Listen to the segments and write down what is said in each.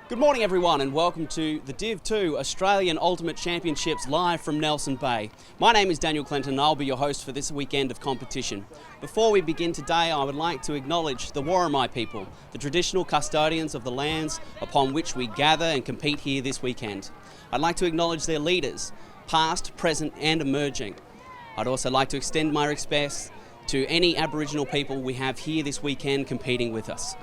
Good morning everyone and welcome to the Div 2 Australian Ultimate Championships live from Nelson Bay. My name is Daniel Clinton and I'll be your host for this weekend of competition. Before we begin today, I would like to acknowledge the Worimi people, the traditional custodians of the lands upon which we gather and compete here this weekend. I'd like to acknowledge their leaders, past, present and emerging. I'd also like to extend my respects to any Aboriginal people we have here this weekend competing with us.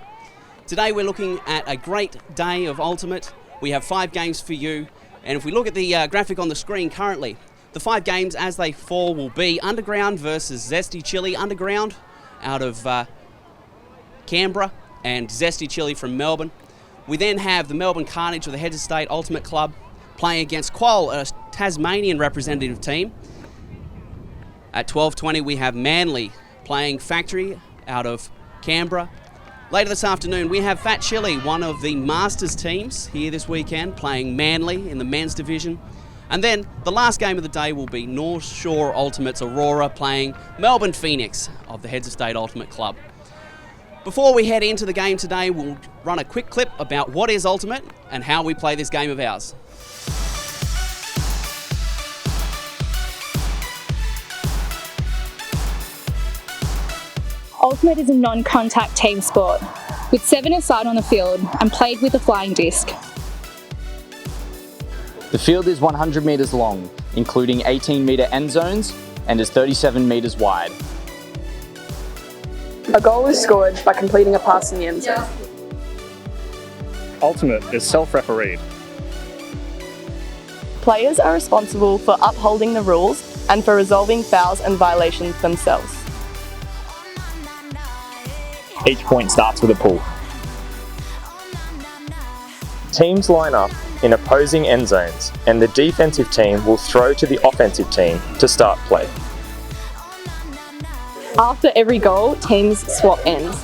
Today we're looking at a great day of Ultimate. We have 5 games for you, and if we look at the graphic on the screen currently, the 5 games as they fall will be Underground versus Zesty Chili. Underground out of Canberra and Zesty Chili from Melbourne. We then have the Melbourne Carnage of the Heads of State Ultimate Club playing against Quoll, a Tasmanian representative team. At 12:20 we have Manly playing Factory out of Canberra. Later this afternoon, we have Fat Chili, one of the Masters teams here this weekend, playing Manly in the men's division. And then the last game of the day will be North Shore Ultimates Aurora playing Melbourne Phoenix of the Heads of State Ultimate Club. Before we head into the game today, we'll run a quick clip about what is Ultimate and how we play this game of ours. Ultimate is a non-contact team sport, with 7 aside on the field and played with a flying disc. The field is 100 metres long, including 18-metre end zones, and is 37 metres wide. A goal is scored by completing a pass in the end zone. Ultimate is self-refereed. Players are responsible for upholding the rules and for resolving fouls and violations themselves. Each point starts with a pull. Teams line up in opposing end zones, and the defensive team will throw to the offensive team to start play. After every goal, teams swap ends.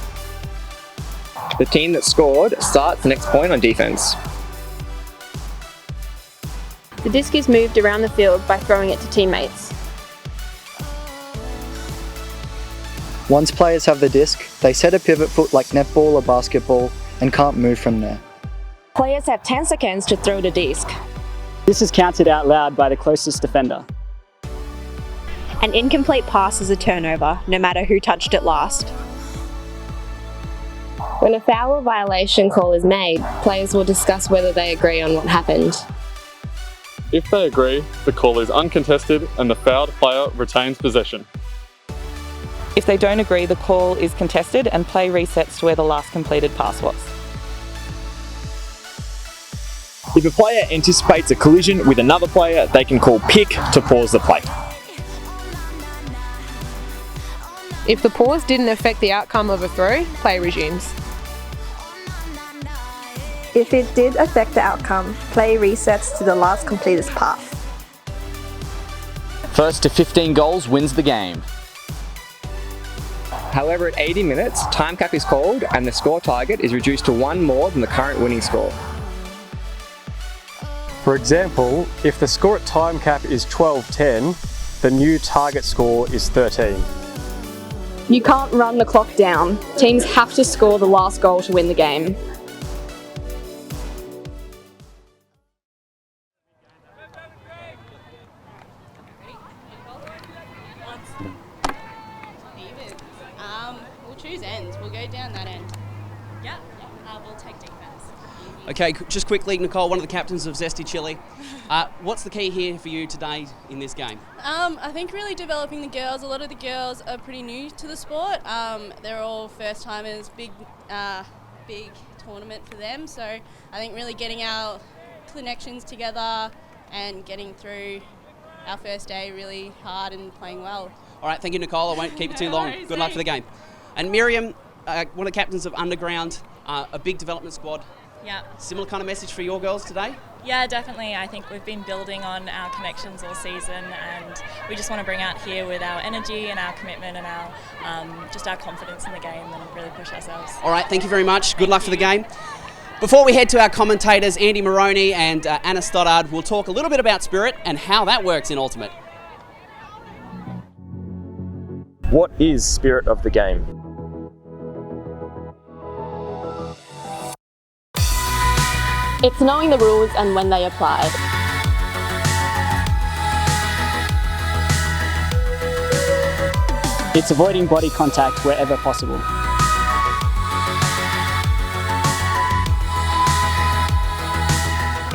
The team that scored starts the next point on defense. The disc is moved around the field by throwing it to teammates. Once players have the disc, they set a pivot foot like netball or basketball and can't move from there. Players have 10 seconds to throw the disc. This is counted out loud by the closest defender. An incomplete pass is a turnover, no matter who touched it last. When a foul or violation call is made, players will discuss whether they agree on what happened. If they agree, the call is uncontested and the fouled player retains possession. If they don't agree, the call is contested and play resets to where the last completed pass was. If a player anticipates a collision with another player, they can call pick to pause the play. If the pause didn't affect the outcome of a throw, play resumes. If it did affect the outcome, play resets to the last completed pass. First to 15 goals wins the game. However, at 80 minutes, time cap is called and the score target is reduced to 1 more than the current winning score. For example, if the score at time cap is 12-10, the new target score is 13. You can't run the clock down. Teams have to score the last goal to win the game. We'll choose ends. We'll go down that end. Yeah, we'll take defense. Okay, just quickly, Nicole, one of the captains of Zesty Chili. What's the key here for you today in this game? I think really developing the girls. A lot of the girls are pretty new to the sport. They're all first timers, big tournament for them. So I think really getting our connections together and getting through our first day really hard and playing well. All right, thank you, Nicole. I won't keep it too long. Good luck for the game. And Miriam, one of the captains of Underground, a big development squad. Yeah. Similar kind of message for your girls today? Yeah, definitely. I think we've been building on our connections all season, and we just want to bring out here with our energy and our commitment and our just our confidence in the game and really push ourselves. All right, thank you very much. Good luck for the game. Before we head to our commentators, Andy Moroney and Anna Stoddard, we'll talk a little bit about Spirit and how that works in Ultimate. What is spirit of the game? It's knowing the rules and when they apply. It's avoiding body contact wherever possible.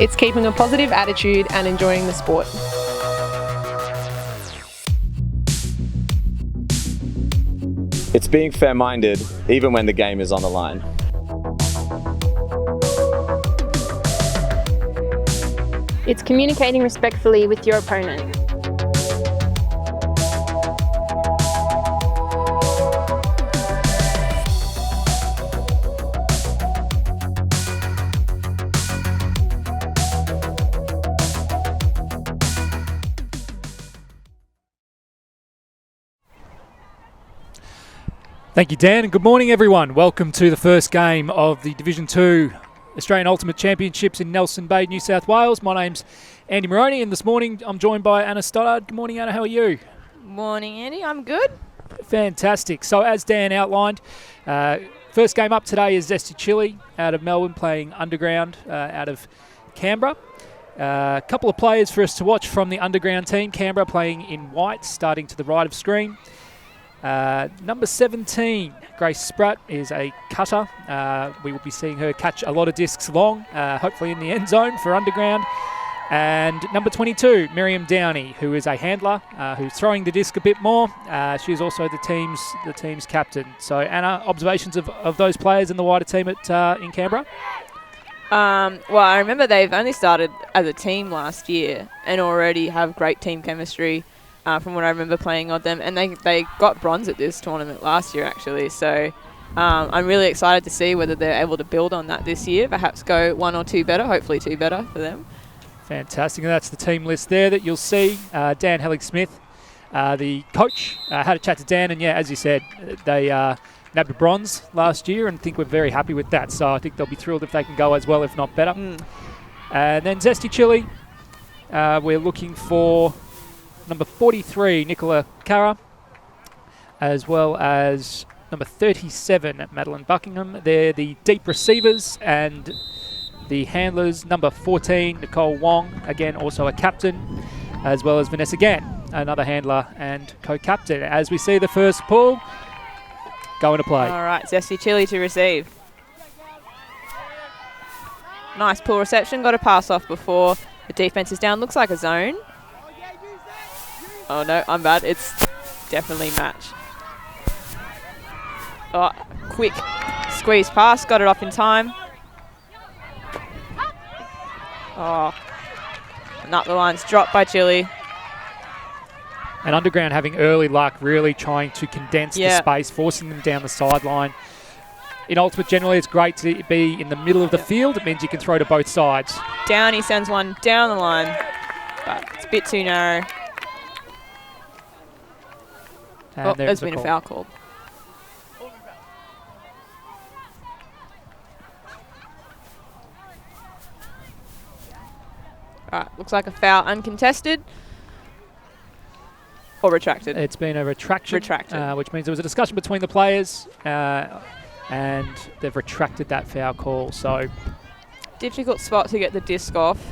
It's keeping a positive attitude and enjoying the sport. It's being fair-minded even when the game is on the line. It's communicating respectfully with your opponent. Thank you, Dan, and good morning, everyone. Welcome to the first game of the Division 2 Australian Ultimate Championships in Nelson Bay, New South Wales. My name's Andy Moroney, and this morning I'm joined by Anna Stoddard. Good morning, Anna. How are you? Morning, Andy. I'm good. Fantastic. So, as Dan outlined, first game up today is Zesty Chili out of Melbourne playing Underground out of Canberra. A couple of players for us to watch from the Underground team. Canberra playing in white, starting to the right of screen. Number 17, Grace Spratt, is a cutter. We will be seeing her catch a lot of discs long, hopefully in the end zone for Underground. And number 22, Miriam Downey, who is a handler, who's throwing the disc a bit more. She is also the team's captain. So, Anna, observations of those players in the wider team in Canberra? Well, I remember they've only started as a team last year and already have great team chemistry. From what I remember playing on them, and they got bronze at this tournament last year actually, so I'm really excited to see whether they're able to build on that this year, perhaps go one or two better, hopefully two better for them. Fantastic, and that's the team list there that you'll see. Dan Hellig-Smith, the coach, had a chat to Dan, and yeah, as you said, they nabbed a bronze last year, and I think we're very happy with that, so I think they'll be thrilled if they can go as well, if not better. And then Zesty Chili, we're looking for number 43, Nicola Cara, as well as number 37, Madeline Buckingham. They're the deep receivers, and the handlers, number 14, Nicole Wong, again also a captain, as well as Vanessa Gann, another handler and co-captain. As we see the first pull go into play. All right, Zesty Chili to receive. Nice pull reception, got a pass off before the defense is down. Looks like a zone. Oh no, I'm bad. It's definitely match. Oh, quick squeeze pass, got it off in time. Oh, and up the line's dropped by Chili. And Underground having early luck, really trying to condense the space, forcing them down the sideline. In Ultimate, generally, it's great to be in the middle of the field. It means you can throw to both sides. Downey sends one down the line, but it's a bit too narrow. And there's been a foul called. Right, looks like a foul uncontested. Or retracted. It's been a retraction. Retracted. Which means there was a discussion between the players and they've retracted that foul call. So difficult spot to get the disc off.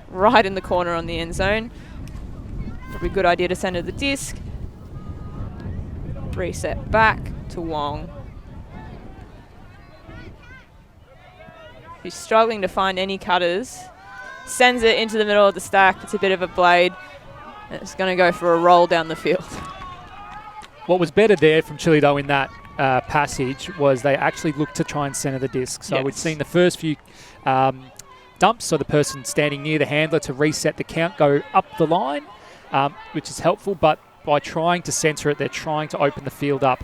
Right in the corner on the end zone. Probably a good idea to send her the disc. Reset back to Wong, who's struggling to find any cutters. Sends it into the middle of the stack. It's a bit of a blade. And it's going to go for a roll down the field. What was better there from Chile, though, in that passage was they actually looked to try and center the disc. So we'd seen the first few dumps, so the person standing near the handler to reset the count go up the line, which is helpful, but by trying to center it, they're trying to open the field up,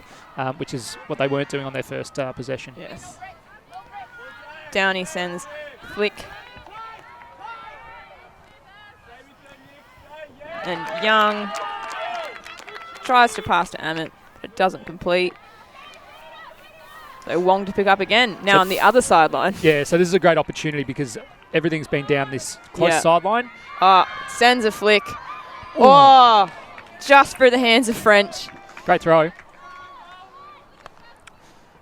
which is what they weren't doing on their first possession. Yes. Downey sends flick. And Young tries to pass to Ammett, but it doesn't complete. So Wong to pick up again, now on the other sideline. Yeah, so this is a great opportunity because everything's been down this close sideline. Sends a flick. Oh! Just for the hands of French. Great throw.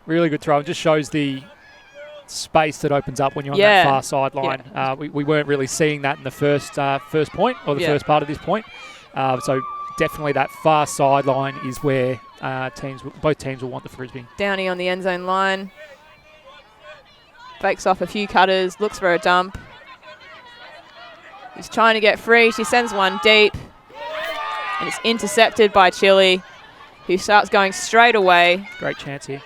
Really good throw. It just shows the space that opens up when you're on that far sideline. We weren't really seeing that in the first point or the first part of this point. So definitely that far sideline is where both teams will want the Frisbee. Downey on the end zone line. Fakes off a few cutters, looks for a dump. He's trying to get free. She sends one deep. And it's intercepted by Chile, who starts going straight away. Great chance here.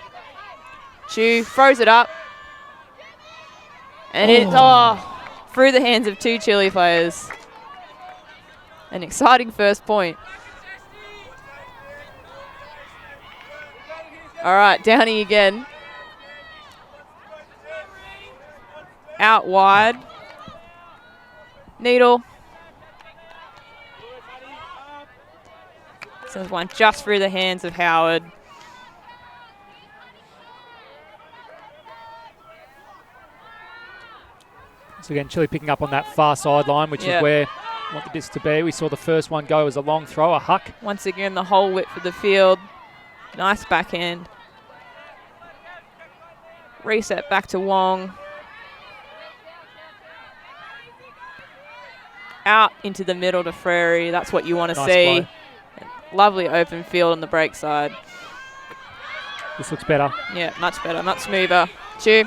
Chu throws it up. And it's through the hands of two Chile players. An exciting first point. All right, Downey again. Out wide. Needle. Sends one just through the hands of Howard. So again, Chile picking up on that far sideline, which is where I want the disc to be. We saw the first one go as a long throw, a huck. Once again, the whole width of the field. Nice backhand. Reset back to Wong. Out into the middle to Frary. That's what you want to see. Lovely open field on the break side. This looks better. Yeah, much better, much smoother. Chu.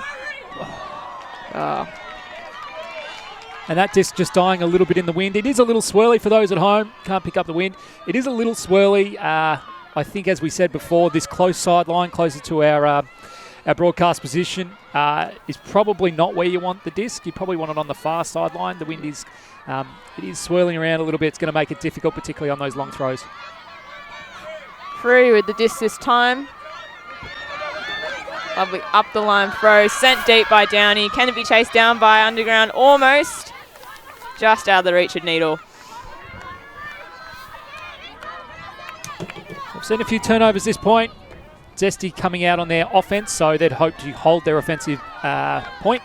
And that disc just dying a little bit in the wind. It is a little swirly for those at home. Can't pick up the wind. It is a little swirly. I think, as we said before, this close sideline, closer to our broadcast position, is probably not where you want the disc. You probably want it on the far sideline. The wind is, it is swirling around a little bit. It's going to make it difficult, particularly on those long throws. Free with the disc this time. Lovely up the line throw, sent deep by Downey. Can it be chased down by Underground? Almost. Just out of the reach of Needle. We've seen a few turnovers this point. Zesty coming out on their offense, so they'd hope to hold their offensive point.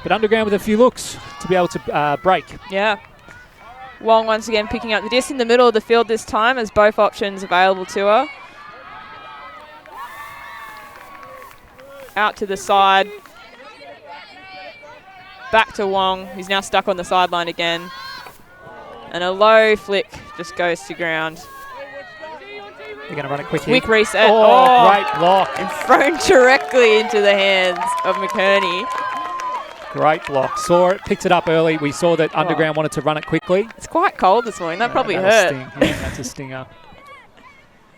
But Underground with a few looks to be able to break. Yeah. Wong once again picking up the disc in the middle of the field this time, as both options available to her. Out to the side. Back to Wong, who's now stuck on the sideline again. And a low flick just goes to ground. They're going to run it quick. Quick reset. Oh, great block. And thrown directly into the hands of McKerney. Great block. Saw it, picked it up early. We saw that Underground wanted to run it quickly. It's quite cold this morning. That probably hurt. That's a stinger.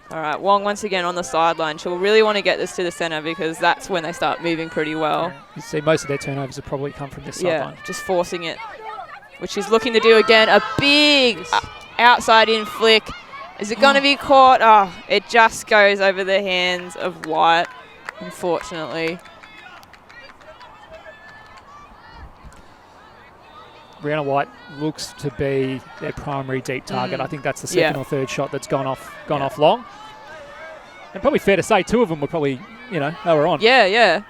All right, Wong once again on the sideline. She'll really want to get this to the centre because that's when they start moving pretty well. Yeah. You see most of their turnovers have probably come from this sideline. Yeah, just forcing it, which she's looking to do again. A big outside in flick. Is it going to be caught? Oh, it just goes over the hands of White, unfortunately. Brianna White looks to be their primary deep target. I think that's the second or third shot that's gone off long. And probably fair to say two of them were probably, they were on. Yeah.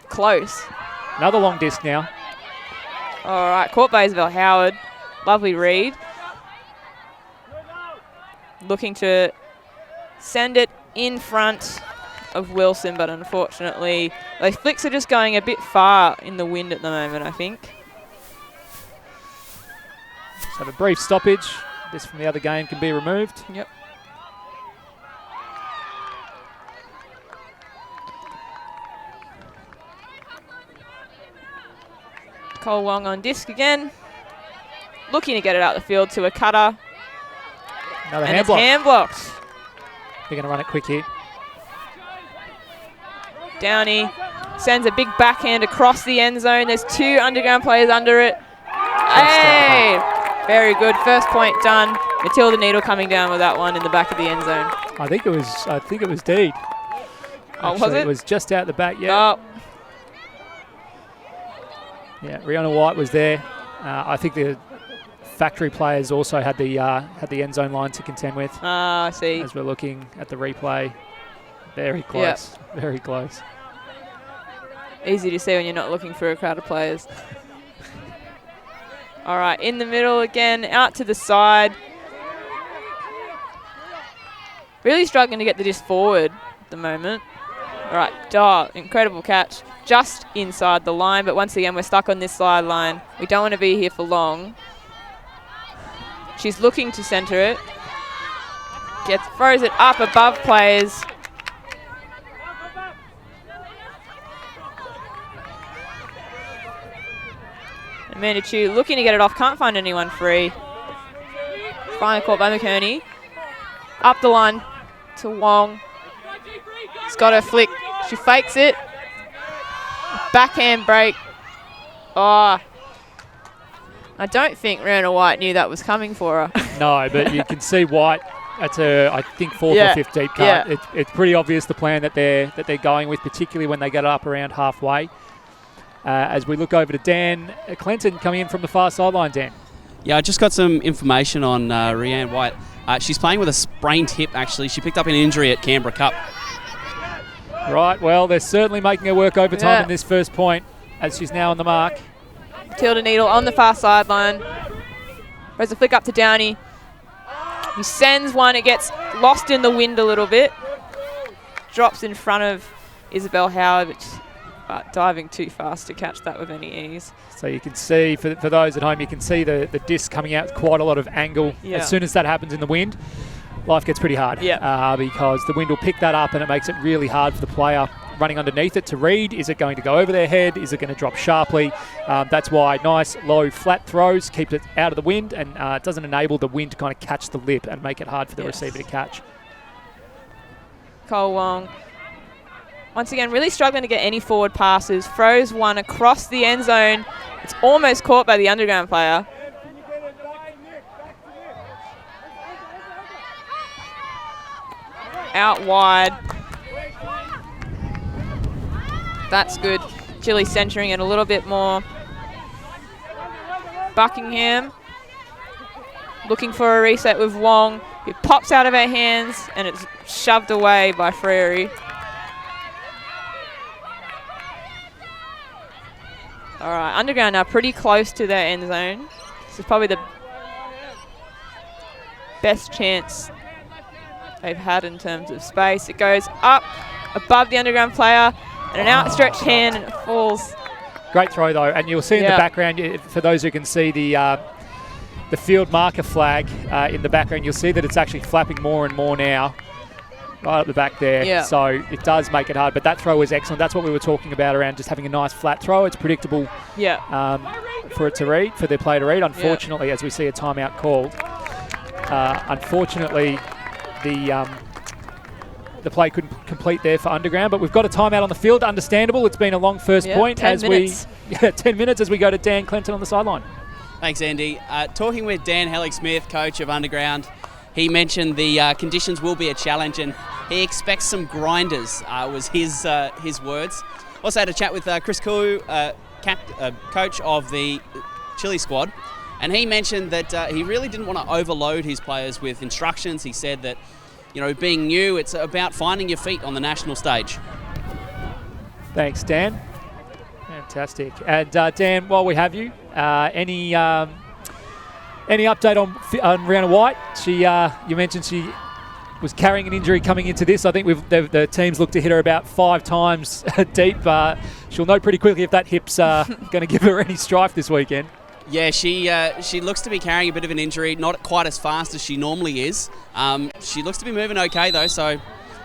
Close. Another long disc now. All right, caught by Isabel Howard. Lovely read. Looking to send it in front of Wilson, but unfortunately, those flicks are just going a bit far in the wind at the moment, I think. So a brief stoppage. This from the other game can be removed. Yep. Cole Wong on disc again. Looking to get it out the field to a cutter. Another and hand block. Hand blocked. They're going to run it quick here. Downey sends a big backhand across the end zone. There's two Underground players under it. Hey! Very good. First point done. Matilda Needle coming down with that one in the back of the end zone. I think it was Deed. Oh, was it? It was just out the back, yeah. Oh. Yeah, Rihanna White was there. I think the factory players also had the end zone line to contend with. I see. As we're looking at the replay. Very close. Yep. Very close. Easy to see when you're not looking for a crowd of players. All right, in the middle again, out to the side. Really struggling to get the disc forward at the moment. All right, incredible catch. just inside the line, but once again, we're stuck on this sideline. We don't want to be here for long. She's looking to centre it. Throws it up above players. Amanda Chu looking to get it off, can't find anyone free. Final caught by McKerney. Up the line to Wong. She's got her flick. She fakes it. Backhand break. Oh. I don't think Rihanna White knew that was coming for her. No, but you can see White. That's her, I think, fourth or fifth deep cut. Yeah. It's pretty obvious the plan that they're going with, particularly when they get it up around halfway. As we look over to Dan Clinton coming in from the far sideline, Dan. Yeah, I just got some information on Rianne White. She's playing with a sprained hip, actually. She picked up an injury at Canberra Cup. Right, well, they're certainly making her work overtime in this first point, as she's now on the mark. Matilda Needle on the far sideline. Throws a flick up to Downey. He sends one. It gets lost in the wind a little bit. Drops in front of Isabel Howard, but diving too fast to catch that with any ease. So you can see, for those at home, you can see the disc coming out with quite a lot of angle. Yeah. As soon as that happens in the wind, life gets pretty hard. Because the wind will pick that up and it makes it really hard for the player running underneath it to read. Is it going to go over their head? Is it going to drop sharply? That's why nice, low, flat throws keep it out of the wind and it doesn't enable the wind to kind of catch the lip and make it hard for the receiver to catch. Cole Wong, once again, really struggling to get any forward passes. Throws one across the end zone. It's almost caught by the underground player. Out wide. That's good. Chile centering it a little bit more. Buckingham looking for a reset with Wong. It pops out of her hands and it's shoved away by Frary. All right, underground now pretty close to their end zone. This is probably the best chance they've had in terms of space. It goes up above the underground player and an outstretched hand and it falls. Great throw though, and you'll see in the background, for those who can see the field marker flag in the background, you'll see that it's actually flapping more and more now. Right up the back there. Yeah. So it does make it hard, but that throw was excellent. That's what we were talking about around just having a nice flat throw. It's predictable for it to read, for their player to read. Unfortunately, as we see a timeout called, unfortunately the play couldn't complete there for underground, but we've got a timeout on the field. Understandable. It's been a long first point 10 minutes. 10 minutes as we go to Dan Clinton on the sideline. Thanks, Andy. Talking with Dan Hellig-Smith, coach of Underground, he mentioned the conditions will be a challenge and he expects some grinders, was his words. Also had a chat with Chris Koo, coach of the Chile squad, and he mentioned that he really didn't want to overload his players with instructions. He said that, being new, it's about finding your feet on the national stage. Thanks, Dan. Fantastic. And Dan, while we have you, any update on Rihanna White? You mentioned she was carrying an injury coming into this. I think the teams look to hit her about 5 times deep. She'll know pretty quickly if that hip's going to give her any strife this weekend. Yeah, she looks to be carrying a bit of an injury, not quite as fast as she normally is. She looks to be moving okay though, so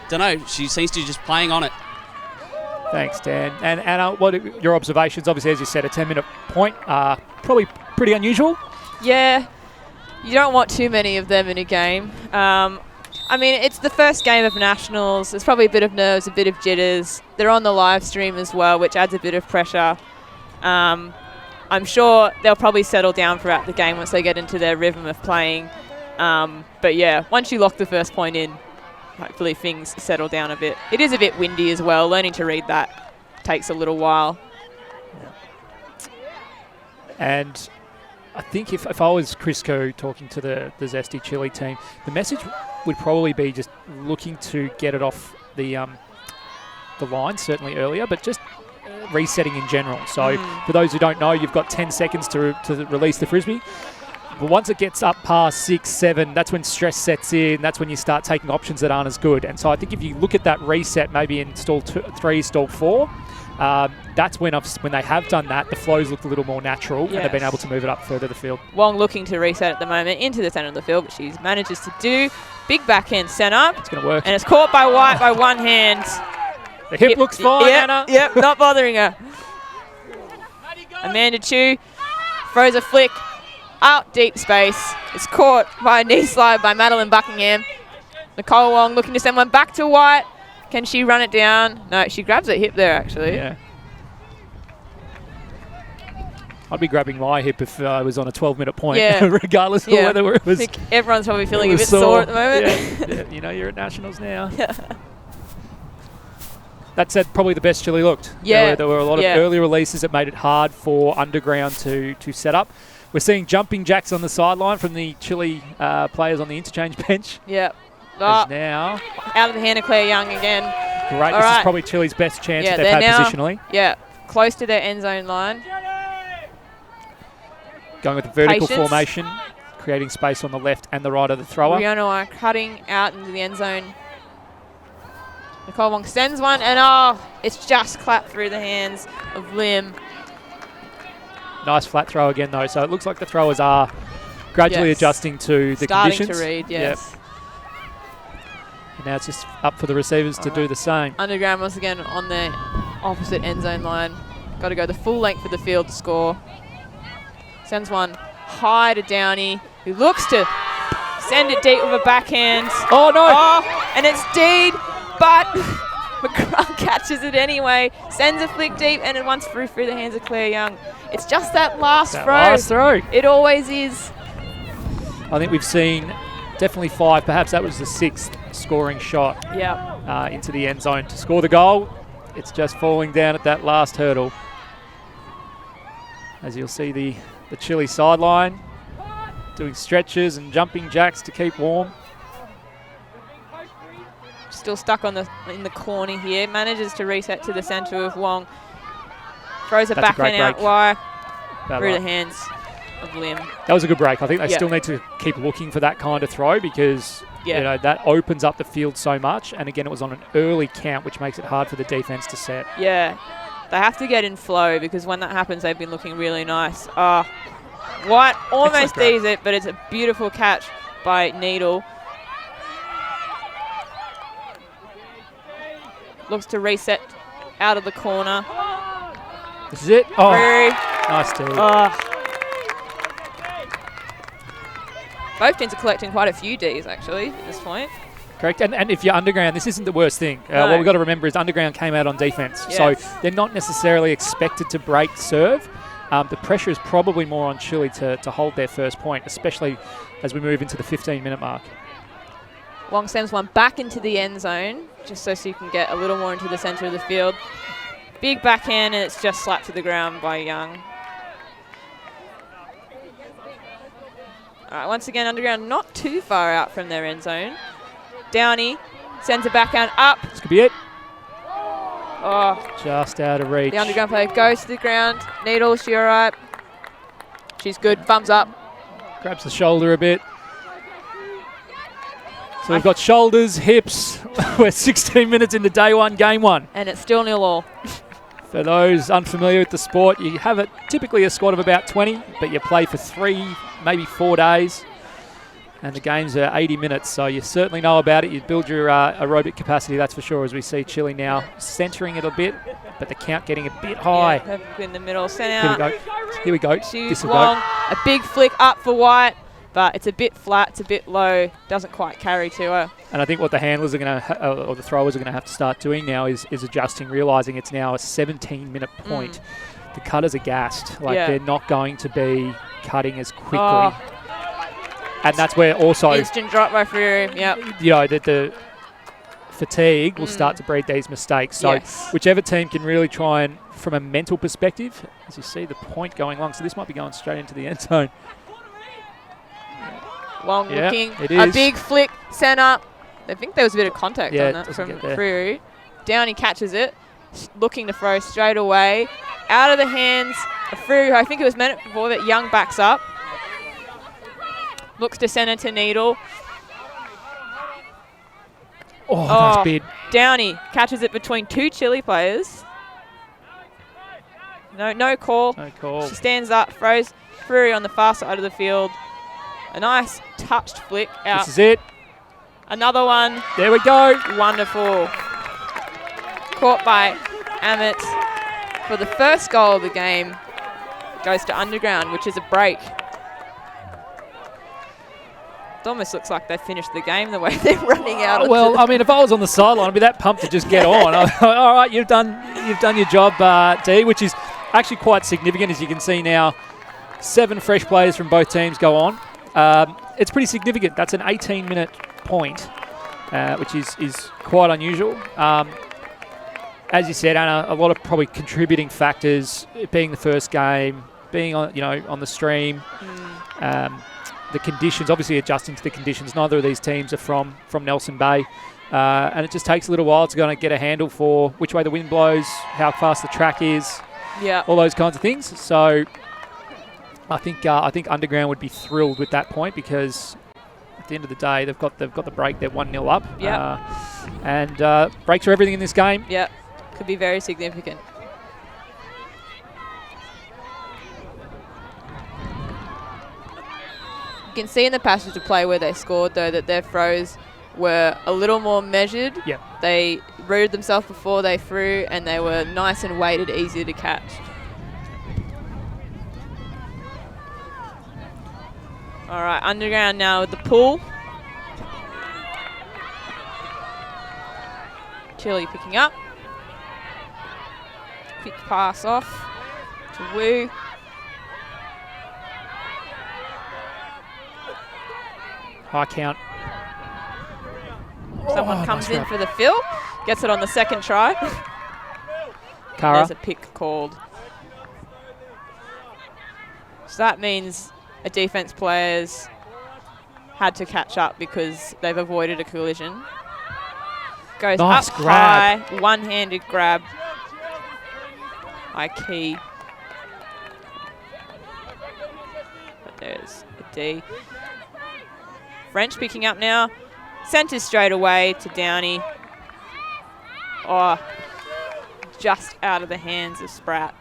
don't know. She seems to be just playing on it. Thanks, Dan. And Anna, what are your observations? Obviously, as you said, a 10-minute point, probably pretty unusual. Yeah, you don't want too many of them in a game. I mean, it's the first game of Nationals. There's probably a bit of nerves, a bit of jitters. They're on the live stream as well, which adds a bit of pressure. I'm sure they'll probably settle down throughout the game once they get into their rhythm of playing. But yeah, once you lock the first point in, hopefully things settle down a bit. It is a bit windy as well. Learning to read that takes a little while. And I think if I was Chris Koo talking to the Zesty Chile team, the message would probably be just looking to get it off the line, certainly earlier, but just resetting in general. So for those who don't know, you've got 10 seconds to release the Frisbee. But once it gets up past 6, 7, that's when stress sets in. That's when you start taking options that aren't as good. And so I think if you look at that reset, maybe in stall 3, stall 4, that's when they have done that. The flows look a little more natural, and they've been able to move it up further the field. Wong looking to reset at the moment into the centre of the field, but she manages to do. Big backhand sent up. It's going to work. And it's caught by White by one hand. The hip looks fine, Anna. Yep, not bothering her. Amanda Chu throws a flick out deep space. It's caught by a knee slide by Madeline Buckingham. Nicole Wong looking to send one back to White. Can she run it down? No, she grabs her hip there, actually. Yeah. I'd be grabbing my hip if I was on a 12-minute point, regardless of whether it was... I think everyone's probably feeling a bit sore at the moment. Yeah, you know, you're at Nationals now. That said, probably the best Chile looked. Yeah. There were a lot of early releases that made it hard for Underground to set up. We're seeing jumping jacks on the sideline from the Chile players on the interchange bench. Yep. Now out of the hand of Claire Young again. Great. This is probably Chile's best chance that they've had positionally. Yeah, close to their end zone line. Going with the vertical formation, creating space on the left and the right of the thrower. Rihanna are cutting out into the end zone. Nicole Wong sends one, and it's just clapped through the hands of Lim. Nice flat throw again, though. So it looks like the throwers are gradually adjusting to the conditions. Starting to read, yes. Yep. And now it's just up for the receivers to do the same. Underground once again on the opposite end zone line. Got to go the full length of the field to score. Sends one high to Downey, who looks to send it deep with a backhand. Oh, no. Oh, and it's Deed, but McGrath catches it anyway. Sends a flick deep, and it runs through the hands of Claire Young. It's just that last throw. It always is. I think we've seen definitely 5. Perhaps that was the 6th scoring shot into the end zone to score the goal. It's just falling down at that last hurdle. As you'll see the Chile sideline doing stretches and jumping jacks to keep warm. Still stuck in the corner here. Manages to reset to the centre of Wong. Throws it back and out wide through the hands of Lim. That was a good break. I think they still need to keep looking for that kind of throw because you know that opens up the field so much. And again, it was on an early count, which makes it hard for the defence to set. Yeah, they have to get in flow because when that happens, they've been looking really nice. White almost sees it, but it's a beautiful catch by Needle. Looks to reset out of the corner. This is it. Oh, Prairie. Nice too. Both teams are collecting quite a few Ds actually at this point. Correct. And if you're Underground, this isn't the worst thing. What we've got to remember is Underground came out on defence. Yes. So they're not necessarily expected to break serve. The pressure is probably more on Chile to hold their first point, especially as we move into the 15-minute mark. Wong sends one back into the end zone, just so she can get a little more into the centre of the field. Big backhand, and it's just slapped to the ground by Young. All right, once again, Underground not too far out from their end zone. Downey sends a backhand up. This could be it. Oh, just out of reach. The Underground player goes to the ground. Needle, she all right? She's good. Thumbs up. Grabs the shoulder a bit. So we've got shoulders, hips. We're 16 minutes into day 1, game 1. And it's still 0-0. For those unfamiliar with the sport, you have typically a squad of about 20, but you play for 3, maybe 4 days. And the games are 80 minutes, so you certainly know about it. You build your aerobic capacity, that's for sure, as we see Chile now centering it a bit, but the count getting a bit high. Yeah, perfectly in the middle. Sent out. Here we go. This will go. A big flick up for White, but it's a bit flat, it's a bit low, doesn't quite carry to her. And I think what the handlers are going to, or the throwers are going to have to start doing now is adjusting, realising it's now a 17-minute point. The cutters are gassed. They're not going to be cutting as quickly. And that's where also... Instant drop by Freer, yep. You know, the fatigue will start to breed these mistakes. So whichever team can really try and, from a mental perspective, as you see the point going long, so this might be going straight into the end zone. Long looking, a big flick, sent up. I think there was a bit of contact on that from Freer. Downey catches it, looking to throw straight away. Out of the hands of Freer, who I think it was meant for, but Young backs up. Looks to center to Needle. Oh, nice bid. Downey catches it between two Chile players. No call. No call. She stands up, throws Fury on the far side of the field. A nice touched flick out. This is it. Another one. There we go. Wonderful. Caught by Amit for the first goal of the game. Goes to Underground, which is a break. It almost looks like they finished the game the way they're running out. Well, I mean, if I was on the sideline, I'd be that pumped to just get on. All right, you've done your job, D, which is actually quite significant, as you can see now. 7 fresh players from both teams go on. It's pretty significant. That's an 18-minute point, which is quite unusual. As you said, Anna, a lot of probably contributing factors, it being the first game, being on the stream. The conditions, obviously adjusting to the conditions. Neither of these teams are from Nelson Bay. And it just takes a little while to kind of get a handle for which way the wind blows, how fast the track is, all those kinds of things. So I think Underground would be thrilled with that point, because at the end of the day, they've got the break. They're 1-0 up. And breaks are everything in this game. Yep, could be very significant. You can see in the passage of play where they scored, though, that their throws were a little more measured. Yep. They rooted themselves before they threw, and they were nice and weighted, easier to catch. All right, Underground now with the pull. Chile picking up. Quick pass off to Wu. High count. Someone comes in for the fill. Gets it on the second try. Kara. There's a pick called. So that means a defense players had to catch up because they've avoided a collision. Goes nice up grab. high, one-handed grab. High key. But there's a D. French picking up now. Centre straight away to Downey. Oh, just out of the hands of Spratt.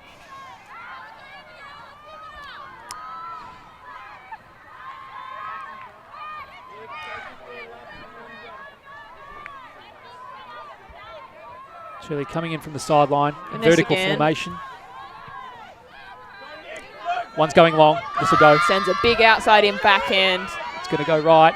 Chile coming in from the sideline, And vertical again. formation. One's going long. This will go. Sends a big outside in backhand. It's going to go right.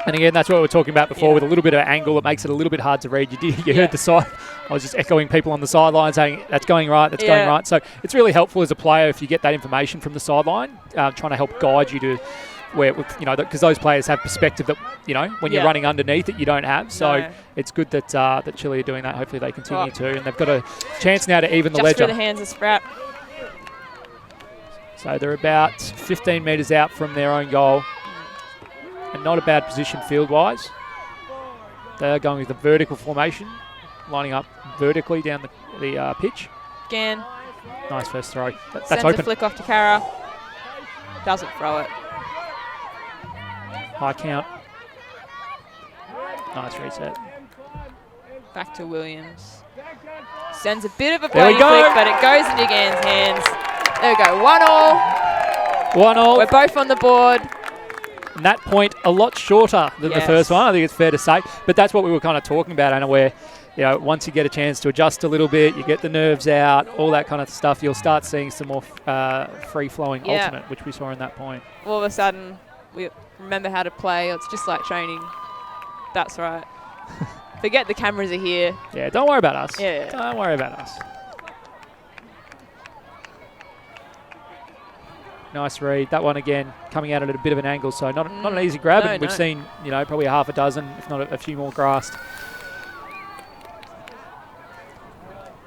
And again, that's what we were talking about before, with a little bit of angle. It makes it a little bit hard to read. You heard the side. I was just echoing people on the sideline saying, that's going right, that's going right. So it's really helpful as a player if you get that information from the sideline, trying to help guide you to where, because those players have perspective that, when you're running underneath it, you don't have. So it's good that that Chile are doing that. Hopefully they continue to. And they've got a chance now to even the ledger. Just through the hands of Spratt. So they're about 15 metres out from their own goal. And not a bad position field-wise. They are going with the vertical formation, lining up vertically down the pitch. Again. Nice first throw. That's Sends open. a flick off to Kara. Doesn't throw it. High count. Nice reset. Back to Williams. Sends a bit of a body flick, but it goes into Gann's hands. There we go. 1-1. 1-1. We're both on the board. And that point a lot shorter than the first one, I think it's fair to say. But that's what we were kind of talking about, Anna, where once you get a chance to adjust a little bit, you get the nerves out, all that kind of stuff, you'll start seeing some more free-flowing ultimate, which we saw in that point. All of a sudden, we remember how to play. It's just like training. That's right. Forget the cameras are here. Yeah, don't worry about us. Yeah. Don't worry about us. Nice read. That one again coming out at a bit of an angle, so not an easy grab. And we've seen probably a half a dozen, if not a few more grasped.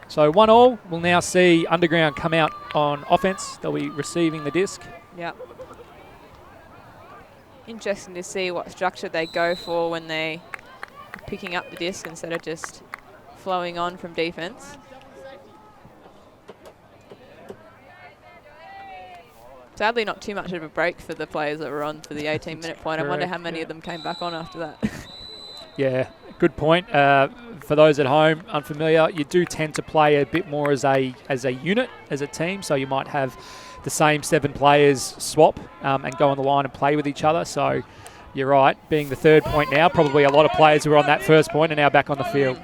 So 1-1. We'll now see Underground come out on offense. They'll be receiving the disc. Yep. Interesting to see what structure they go for when they are picking up the disc instead of just flowing on from defense. Sadly, not too much of a break for the players that were on for the 18-minute point. I wonder how many of them came back on after that. Yeah, good point. For those at home unfamiliar, you do tend to play a bit more as a unit, as a team. So you might have the same 7 players swap and go on the line and play with each other. So you're right, being the third point now, probably a lot of players who were on that first point are now back on the field.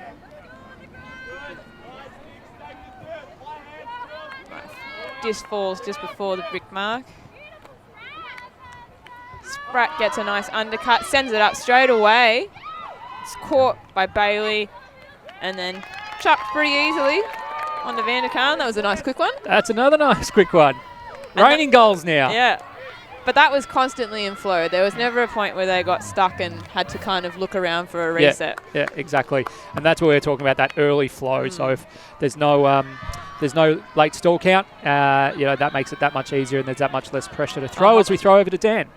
Disc falls just before the brick mark. Spratt gets a nice undercut, sends it up straight away. It's caught by Bailey and then chucked pretty easily onto Vanderkaan. That was a nice quick one. That's another nice quick one. Raining goals now. Yeah. But that was constantly in flow. There was never a point where they got stuck and had to kind of look around for a reset. Yeah, exactly. And that's where we're talking about that early flow. So if there's no late stall count, that makes it that much easier and there's that much less pressure to throw as we throw over to Dan.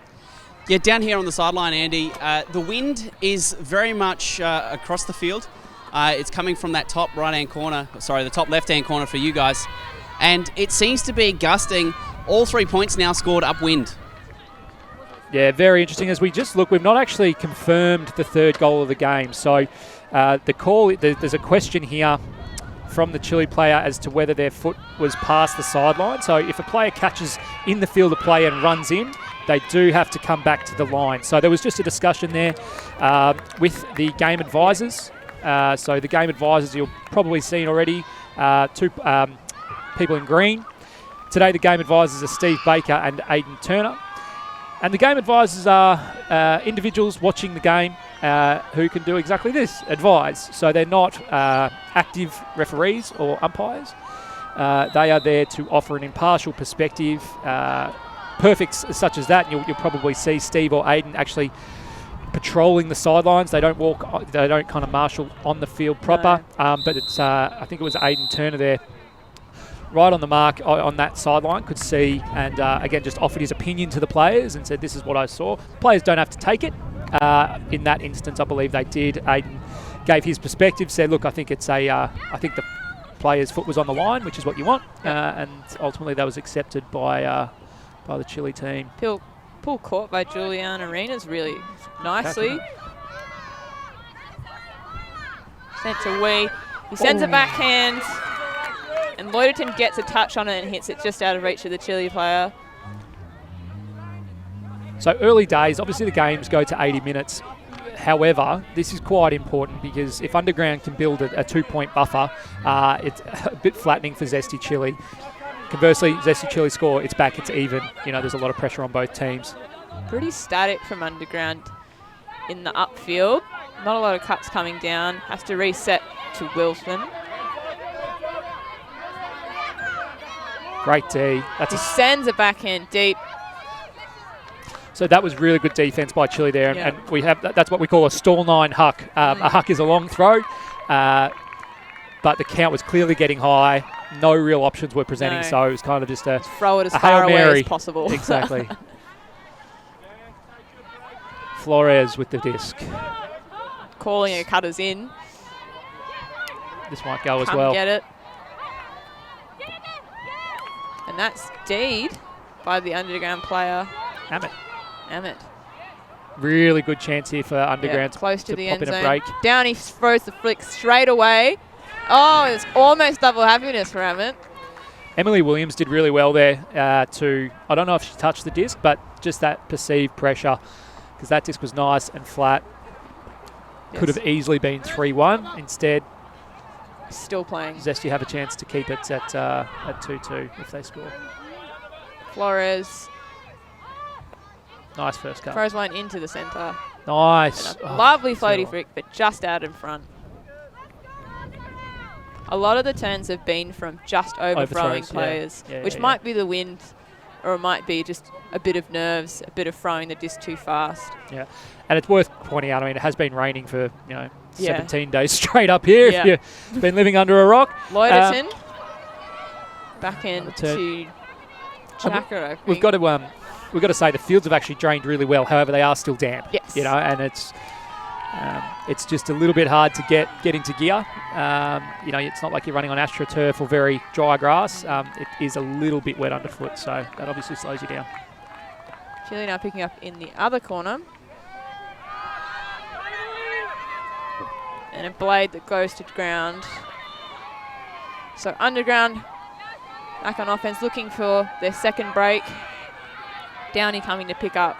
Yeah, down here on the sideline, Andy, the wind is very much across the field. It's coming from that top right-hand corner, the top left-hand corner for you guys. And it seems to be gusting. All 3 points now scored upwind. Yeah, very interesting. As we just look, we've not actually confirmed the third goal of the game. So the call, there's a question here from the Chile player as to whether their foot was past the sideline. So if a player catches in the field of play and runs in, they do have to come back to the line. So there was just a discussion there with the game advisors. So the game advisors you'll probably seen already, 2 people in green. Today the game advisors are Steve Baker and Aidan Turner. And the game advisors are individuals watching the game who can do exactly this, advise. So they're not active referees or umpires. They are there to offer an impartial perspective. Perfects such as that, and you'll probably see Steve or Aidan actually patrolling the sidelines. They don't kind of marshal on the field proper. No. But it's I think it was Aidan Turner there, right on the mark on that sideline, could see and again just offered his opinion to the players and said, this is what I saw. Players don't have to take it. In that instance, I believe they did. Aidan gave his perspective, said, look, I think it's I think the player's foot was on the line, which is what you want. And ultimately that was accepted by the Chile team. Pull caught by Julian Arenas really nicely. Sent to Wee. He sends a backhand. And Loiterton gets a touch on it and hits it just out of reach of the Chile player. So early days, obviously the games go to 80 minutes. However, this is quite important because if Underground can build a 2-point buffer, it's a bit flattening for Zesty Chile. Conversely, Zesty Chile score, it's back, it's even. There's a lot of pressure on both teams. Pretty static from Underground in the upfield. Not a lot of cuts coming down. Has to reset to Wilson. Great D. He sends a backhand deep. So that was really good defence by Chile there, and we have that's what we call a stall 9 huck. A huck is a long throw, but the count was clearly getting high. No real options were presenting, so it was kind of just a throw it as far Hail away Mary. as possible. Exactly. Flores with the disc. Calling a cutters in. This might go as well. Get it. And that's Deed by the Underground player. Amit. Really good chance here for Underground close to the pop end in a zone. break. Down he throws the flick straight away. Oh, it's almost double happiness for Amit. Emily Williams did really well there I don't know if she touched the disc, but just that perceived pressure because that disc was nice and flat. Yes. Could have easily been 3-1. Instead, still playing. Zesty have a chance to keep it at 2-2 if they score. Flores. Nice first cut. Throws one into the centre. Nice. Lovely floaty flick, but just out in front. A lot of the turns have been from just overthrowing players, which might be the wind or it might be just a bit of nerves, a bit of throwing the disc too fast. Yeah, and it's worth pointing out, it has been raining for 17 days straight up here if you've been living under a rock. Loiterton. Back in to Jacker. We've got to say the fields have actually drained really well. However, they are still damp. Yes. And it's It's just a little bit hard to get into gear. It's not like you're running on AstroTurf or very dry grass. It is a little bit wet underfoot, so that obviously slows you down. Chile now picking up in the other corner. And a blade that goes to ground. So Underground back on offense, looking for their second break. Downey coming to pick up.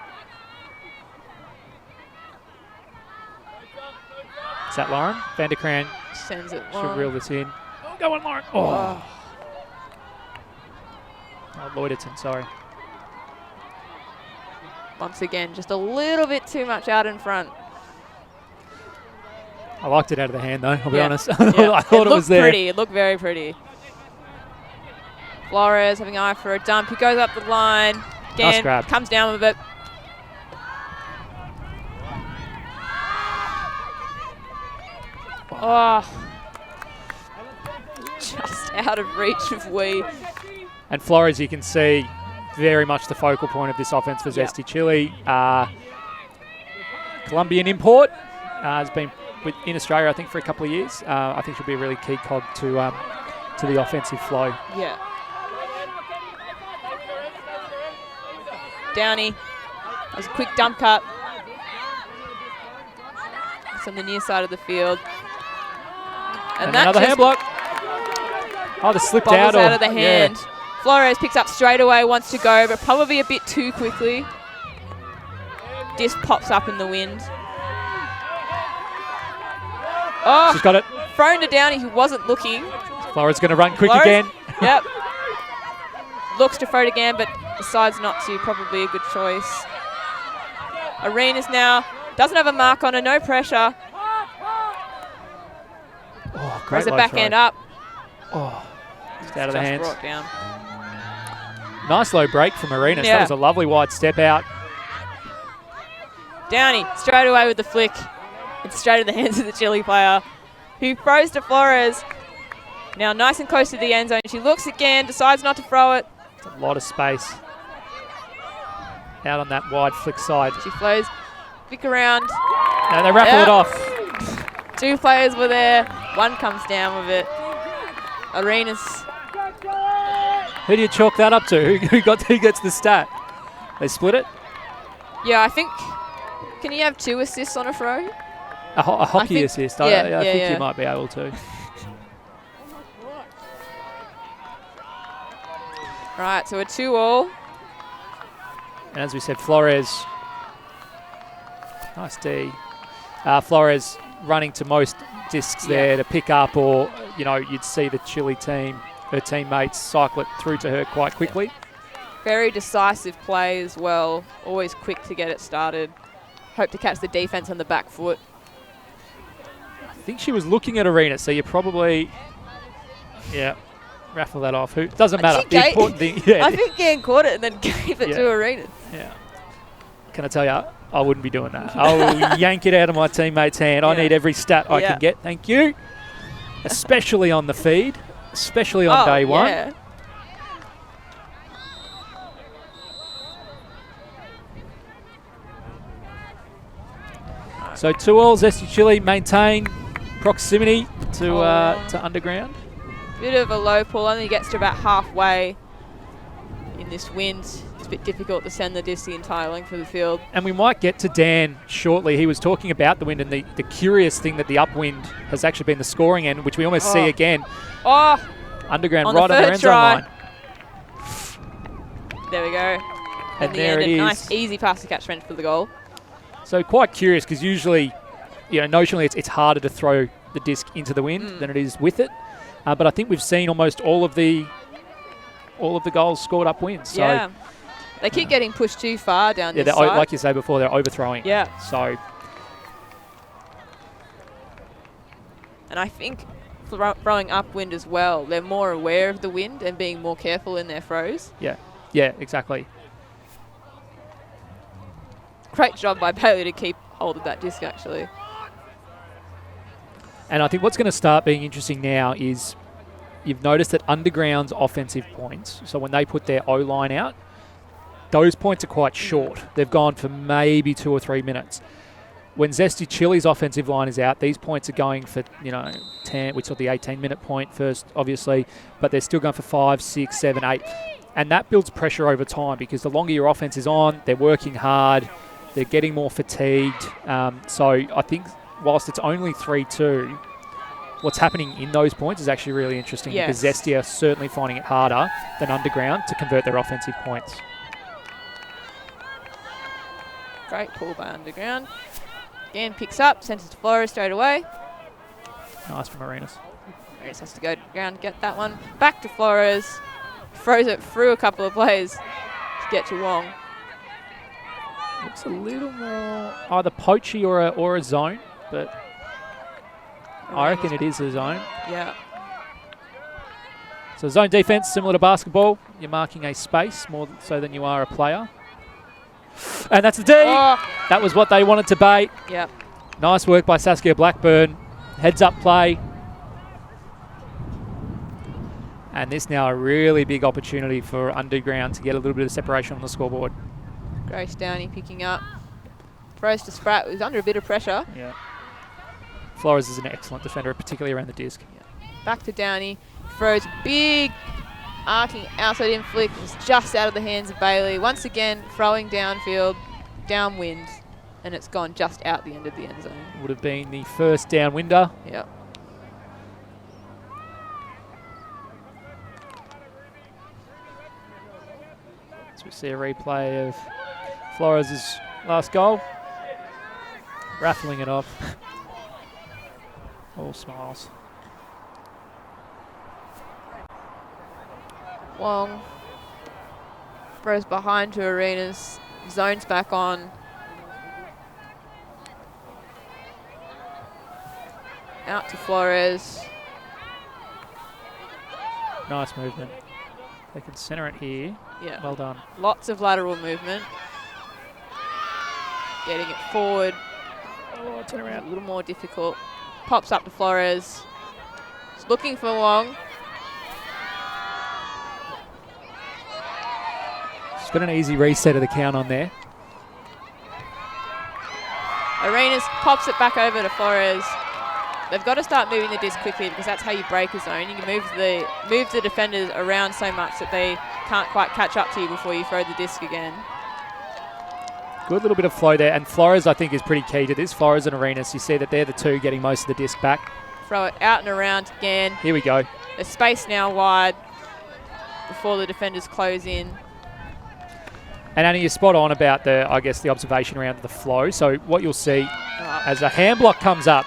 Is that Lauren? Van der Kraan sends it should long. reel this in. Oh, go on, Lauren. Oh, Loyderton, sorry. Once again, just a little bit too much out in front. I liked it out of the hand, though, I'll be honest. Yeah. I thought it was there. Pretty. It looked very pretty. Flores having an eye for a dump. He goes up the line. Again, Nice grab. Comes down with it. Oh. Just out of reach of Wee. And Flores, you can see, very much the focal point of this offense for Zesty Chile. Colombian import. Has been in Australia, I think, for a couple of years. I think she'll be a really key cog to the offensive flow. Yeah. Downey. That was a quick dump cut. It's on the near side of the field. And another hand block. Oh, the slipped out. Out of the hand. Yeah. Flores picks up straight away, wants to go, but probably a bit too quickly. Disc pops up in the wind. Oh, she's got it. Thrown to Downey, who wasn't looking. Flores going to run quick again. Yep. Looks to throw it again, but decides not to. Probably a good choice. Arenas now doesn't have a mark on her, no pressure. Oh, great throws the back end up. Oh, just out of the hands. Brought down. Nice low break from Arenas. Yeah. That was a lovely wide step out. Downey straight away with the flick. It's straight in the hands of the Chile player, who throws to Flores. Now nice and close to the end zone. She looks again, decides not to throw it. It's a lot of space out on that wide flick side. She flows flick around. No, they raffle it off. Two players were there. One comes down with it. Arenas. Who do you chalk that up to? Who gets the stat? They split it? Yeah, I think. Can you have 2 assists on a throw? A hockey assist. I think you might be able to. Right, so a 2-all. And as we said, Flores. Nice D. Flores running to most discs there to pick up, or you'd see the Chile team, her teammates, cycle it through to her quite quickly. Very decisive play as well. Always quick to get it started. Hope to catch the defense on the back foot. I think she was looking at Arena, so you probably, raffle that off. Who doesn't matter. The important thing, I think Gann caught it and then gave it to Arena. Yeah. Can I tell you, I wouldn't be doing that. I will yank it out of my teammate's hand. I need every stat I can get. Thank you. Especially on the feed, especially on day one. Yeah. So 2-all, Zesty Chile maintain proximity to Underground. Bit of a low pull, only gets to about halfway in this wind. It's a bit difficult to send the disc the entire length of the field. And we might get to Dan shortly. He was talking about the wind, and the curious thing that the upwind has actually been the scoring end, which we almost see again. Oh! Underground on right on the end zone line. There we go. And there it is. Nice, easy pass to catch French for the goal. So quite curious, because usually, notionally it's harder to throw the disc into the wind than it is with it. But I think we've seen almost all of the goals scored upwind. So yeah, they keep getting pushed too far down this side. Like you say before, they're overthrowing. Yeah. So. And I think throwing upwind as well, they're more aware of the wind and being more careful in their throws. Yeah, exactly. Great job by Bailey to keep hold of that disc, actually. And I think what's going to start being interesting now is you've noticed that Underground's offensive points, so when they put their O-line out, those points are quite short. They've gone for maybe 2 or 3 minutes. when Zesty Chili's offensive line is out, these points are going for, 10, we saw the 18-minute point first, obviously, but they're still going for 5, 6, 7, 8. And that builds pressure over time because the longer your offense is on, they're working hard, they're getting more fatigued. So I think whilst it's only 3-2, what's happening in those points is actually really interesting because Zesty are certainly finding it harder than Underground to convert their offensive points. Great pull by Underground. Again, picks up, sends it to Flores straight away. Nice from Arenas. Arenas has to go to the ground, get that one. Back to Flores. Throws it through a couple of players to get to Wong. Looks a little more either poachy or a zone, but I reckon it is a zone. Yeah. So zone defense, similar to basketball, you're marking a space more so than you are a player. And that's the D. Oh. That was what they wanted to bait. Yep. Nice work by Saskia Blackburn. Heads up play. And this now a really big opportunity for Underground to get a little bit of separation on the scoreboard. Grace Downey picking up. Throws to Spratt, who's under a bit of pressure. Yeah. Flores is an excellent defender, particularly around the disc. Yeah. Back to Downey. Throws big arcing outside in flick. It's just out of the hands of Bailey. Once again, throwing downfield, downwind, and it's gone just out the end of the end zone. Would have been the first downwinder. Yep. So we see a replay of Flores' last goal. Raffling it off. All smiles. Wong throws behind to Arenas, zones back on. Out to Flores. Nice movement. They can centre it here. Yeah. Well done. Lots of lateral movement. Getting it forward. Oh, turn around. A little more difficult. Pops up to Flores. He's looking for Wong. She's got an easy reset of the count on there. Arenas pops it back over to Flores. They've got to start moving the disc quickly because that's how you break a zone. You can move the defenders around so much that they can't quite catch up to you before you throw the disc again. Good little bit of flow there. And Flores, I think, is pretty key to this. Flores and Arenas, you see that they're the two getting most of the disc back. Throw it out and around again. Here we go. The space now wide before the defenders close in. And Annie, you're spot on about the observation around the flow. So what you'll see as a hand block comes up,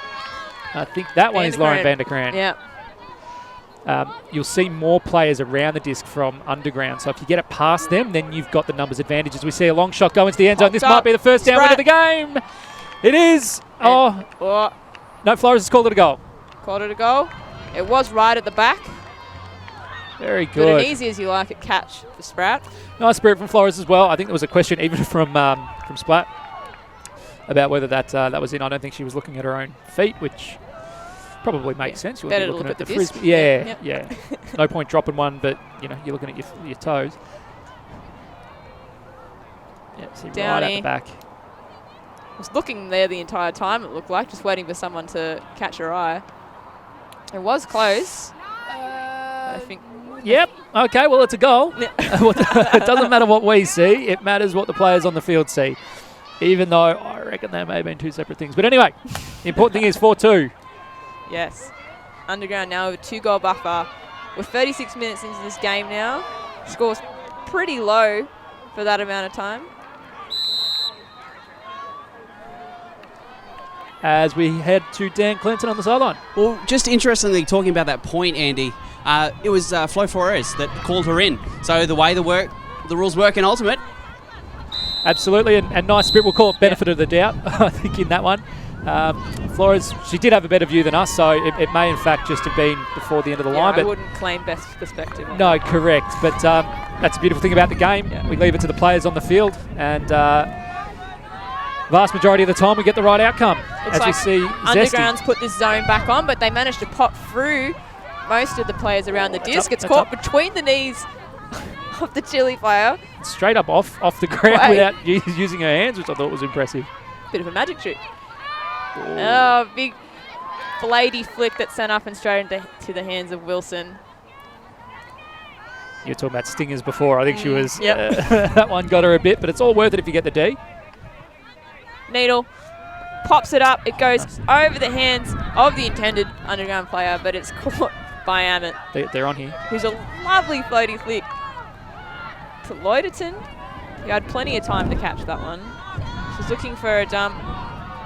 I think that one is Lauren van der Kraan. Yeah. You'll see more players around the disc from Underground. So if you get it past them, then you've got the numbers advantage. As we see a long shot go into the end zone. This might be the first down win of the game. It is. No, Flores has called it a goal. Called it a goal. It was right at the back. Very good. But an easy as you like it catch for Spratt. Nice spirit from Flores as well. I think there was a question even from Splat about whether that was in. I don't think she was looking at her own feet, which probably makes sense. You're looking at the frisbee. Yeah. No point dropping one, but you're looking at your toes. Yeah, see right at the back. Was looking there the entire time, it looked like, just waiting for someone to catch her eye. It was close. I think. Yep. Okay, well, it's a goal. It doesn't matter what we see. It matters what the players on the field see, even though I reckon they may have been two separate things. But anyway, the important thing is 4-2. Yes. Underground now with a 2-goal buffer. We're 36 minutes into this game now. Score's pretty low for that amount of time. As we head to Dan Clinton on the sideline. Well, just interestingly, talking about that point, Andy, it was Flo Flores that called her in. So the way the rules work in Ultimate. Absolutely, and nice spirit. We'll call it benefit of the doubt, I think, in that one. Flores, she did have a better view than us, so it may in fact just have been before the end of the line. I wouldn't claim best perspective. No, correct. But that's a beautiful thing about the game. Yeah. We leave it to the players on the field, and vast majority of the time we get the right outcome. Looks as we see Underground's put this zone back on, but they managed to pop through most of the players around the disc. It's caught between the knees of the Chile player. Straight up off the ground without using her hands, which I thought was impressive. Bit of a magic trick. Oh, big blady flick that sent up and straight into the hands of Wilson. You were talking about stingers before. I think she was. Yep. That one got her a bit, but it's all worth it if you get the D. Needle pops it up. It goes over the hands of the intended underground player, but it's caught by Amit. They're on here. Who's a lovely floaty flick to Loiterton. He had plenty of time to catch that one. She's looking for a dump.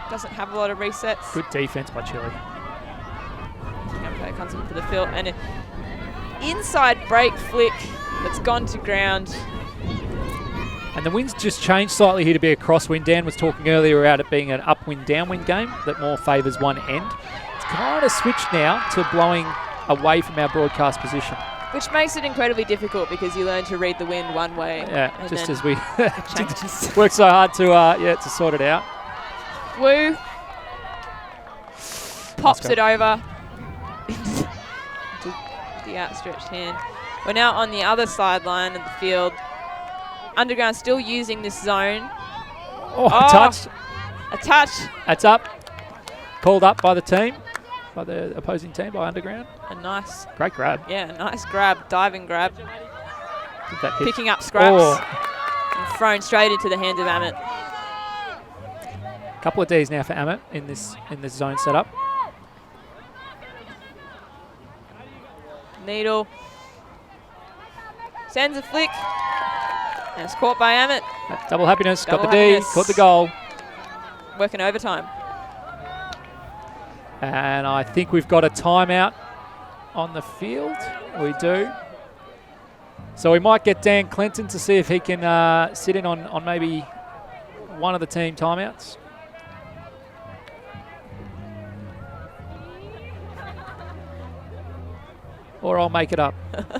Doesn't have a lot of resets. Good defense by Chile. Player comes into the field and an inside break flick that's gone to ground. And the wind's just changed slightly here to be a crosswind. Dan was talking earlier about it being an upwind downwind game that more favours one end. It's kind of switched now to blowing away from our broadcast position, which makes it incredibly difficult because you learn to read the wind one way. Yeah, just as we worked so hard to sort it out. Wu pops it over into the outstretched hand. We're now on the other sideline of the field. Underground still using this zone. Oh, a touch. A touch. That's up. Called up by the team, by the opposing team, by Underground. A nice. Great grab. Yeah, nice grab, diving grab. That hit. Picking up scraps and thrown straight into the hands of Amit. Couple of Ds now for Amit in this zone setup. Needle sends a flick, and it's caught by Amit. Double happiness, got the D, caught the goal. Working overtime. And I think we've got a timeout on the field. We do. So we might get Dan Clinton to see if he can sit in on maybe one of the team timeouts. Or I'll make it up,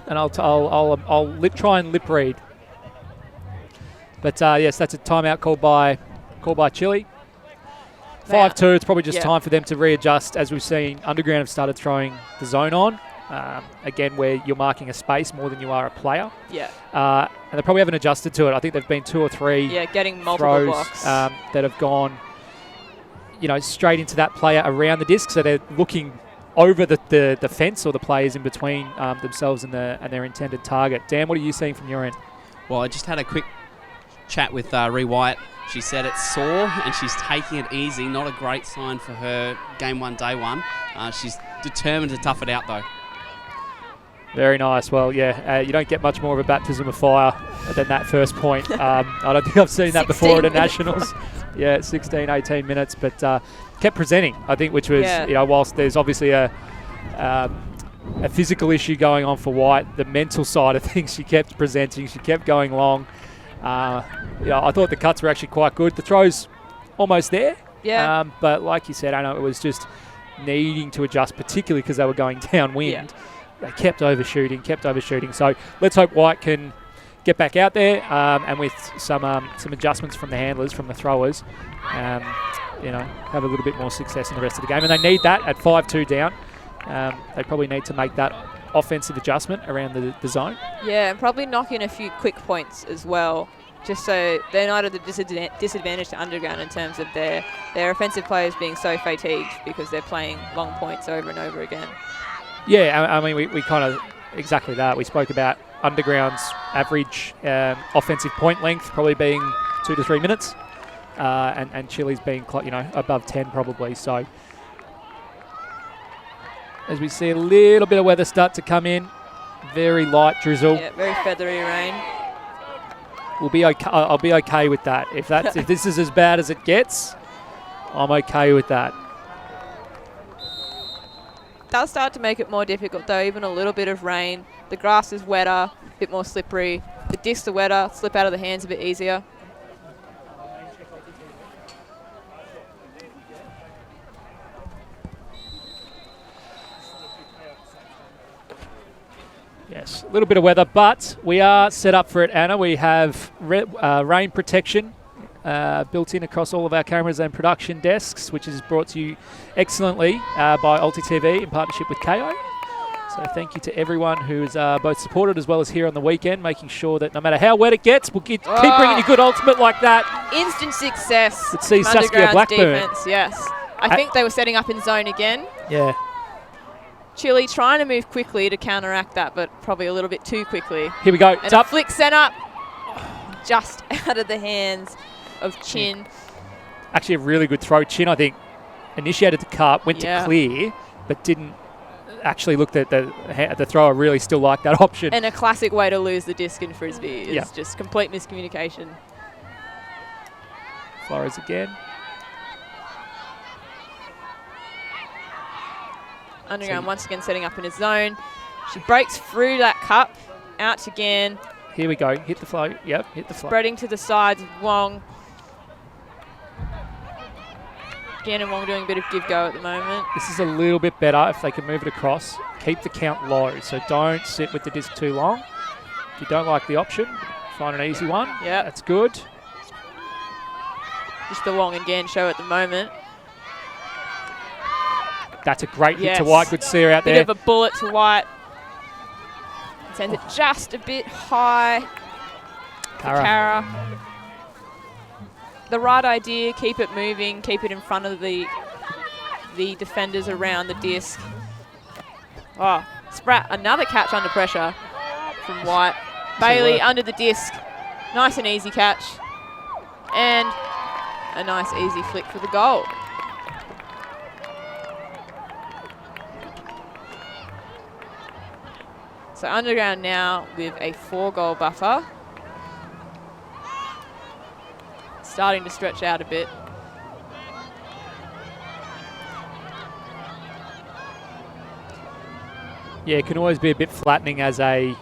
and I'll try and lip read. But yes, that's a timeout called by Chile. 5-2. It's probably just time for them to readjust. As we've seen, Underground have started throwing the zone on again, where you're marking a space more than you are a player. Yeah. And they probably haven't adjusted to it. I think they've been 2 or 3. Yeah, getting multiple throws, blocks that have gone, straight into that player around the disc. So they're looking over the fence or the players in between themselves and their intended target. Dan, what are you seeing from your end? Well, I just had a quick chat with Ree White. She said it's sore and she's taking it easy. Not a great sign for her game one, day one. She's determined to tough it out, though. Very nice. Well, yeah, you don't get much more of a baptism of fire than that first point. I don't think I've seen that before at a Nationals. Yeah, 16, 18 minutes, but kept presenting, I think, which was, whilst there's obviously a physical issue going on for White, the mental side of things, she kept presenting, she kept going long. I thought the cuts were actually quite good. The throws almost there. Yeah. But like you said, I know it was just needing to adjust, particularly because they were going downwind. Yeah. They kept overshooting. So let's hope White can get back out there and with some adjustments from the handlers, from the throwers, have a little bit more success in the rest of the game. And they need that at 5-2 down. They probably need to make that offensive adjustment around the zone. Yeah, and probably knock in a few quick points as well, just so they're not at a disadvantage to Underground in terms of their offensive players being so fatigued because they're playing long points over and over again. Yeah, I mean, we kind of exactly that. We spoke about Underground's average offensive point length probably being 2 to 3 minutes, and Chile's being above 10 probably. So as we see a little bit of weather start to come in, very light drizzle. Yeah, very feathery rain. We'll be okay. I'll be okay with that. If this is as bad as it gets, I'm okay with that. Does start to make it more difficult though, even a little bit of rain. The grass is wetter, a bit more slippery. The discs are wetter, slip out of the hands a bit easier. Yes, a little bit of weather, but we are set up for it, Anna. We have rain protection built in across all of our cameras and production desks, which is brought to you excellently by Alti TV in partnership with Kayo. So thank you to everyone who is both supported as well as here on the weekend, making sure that no matter how wet it gets, we'll keep bringing you good ultimate like that. Instant success. Let's see Saskia Blackburn. Defense, yes. I think they were setting up in zone again. Yeah. Chile trying to move quickly to counteract that, but probably a little bit too quickly. Here we go. And It's a up. flick sent up. Just out of the hands of Chin. Actually, a really good throw. Chin, I think, initiated the cup, went to clear, but didn't actually look at the thrower really still liked that option. And a classic way to lose the disc in Frisbee is just complete miscommunication. Flores again. Underground once again setting up in his zone. She breaks through that cup, out again. Here we go. Hit the flow. Yep, hit the flow. Spreading to the sides. Wong. Again, and Wong doing a bit of give-go at the moment. This is a little bit better if they can move it across. Keep the count low, so don't sit with the disc too long. If you don't like the option, find an easy one. Yeah. That's good. Just the Wong again show at the moment. That's a great hit to White. Good see her out there. Bit of a bullet to White. Sends it just a bit high for Kara. The right idea, keep it moving, keep it in front of the defenders around the disc. Oh, Spratt, another catch under pressure from White. Bailey under the disc. Nice and easy catch. And a nice easy flick for the goal. So Underground now with a 4-goal buffer. Starting to stretch out a bit. Yeah, it can always be a bit flattening as a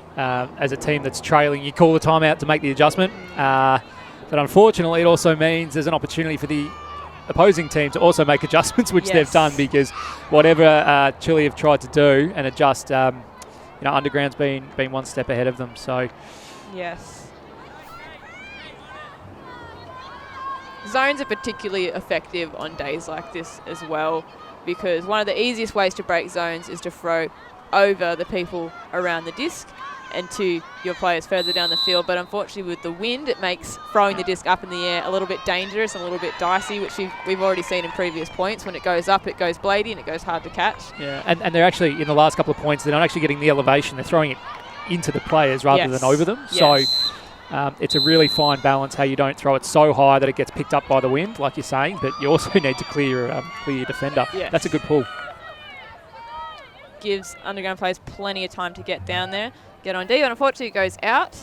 team that's trailing. You call the timeout to make the adjustment. But unfortunately, it also means there's an opportunity for the opposing team to also make adjustments, which they've done, because whatever Chile have tried to do and adjust, Underground's been one step ahead of them. So, yes. Zones are particularly effective on days like this as well, because one of the easiest ways to break zones is to throw over the people around the disc and to your players further down the field. But unfortunately with the wind, it makes throwing the disc up in the air a little bit dangerous and a little bit dicey, which we've already seen in previous points. When it goes up, it goes bladey and it goes hard to catch. Yeah, and they're actually, in the last couple of points, they're not actually getting the elevation. They're throwing it into the players rather than over them. Yes. So it's a really fine balance how you don't throw it so high that it gets picked up by the wind, like you're saying, but you also need to clear your defender. Yes. That's a good pull. Gives Underground players plenty of time to get down there, get on D, but unfortunately it goes out.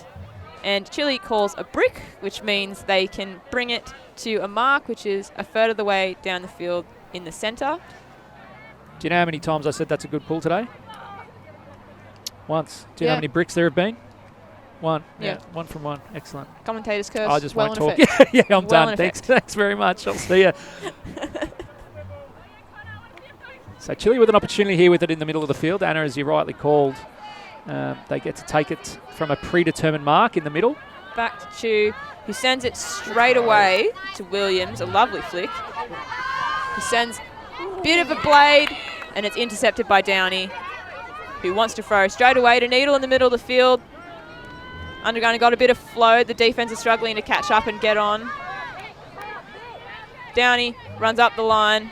And Chile calls a brick, which means they can bring it to a mark, which is a third of the way down the field in the centre. Do you know how many times I said that's a good pull today? Once. Do you know how many bricks there have been? One. Yeah. 1 from 1. Excellent. Commentator's curse. I just well won't talk. Effect. Yeah, I'm well done. Thanks very much. I'll see you. So Chile with an opportunity here with it in the middle of the field. Anna, as you rightly called, they get to take it from a predetermined mark in the middle. Back to Chu, who sends it straight away to Williams. A lovely flick. He sends a bit of a blade, and it's intercepted by Downey, who wants to throw straight away to Needle in the middle of the field. Underground got a bit of flow. The defense is struggling to catch up and get on. Downey runs up the line.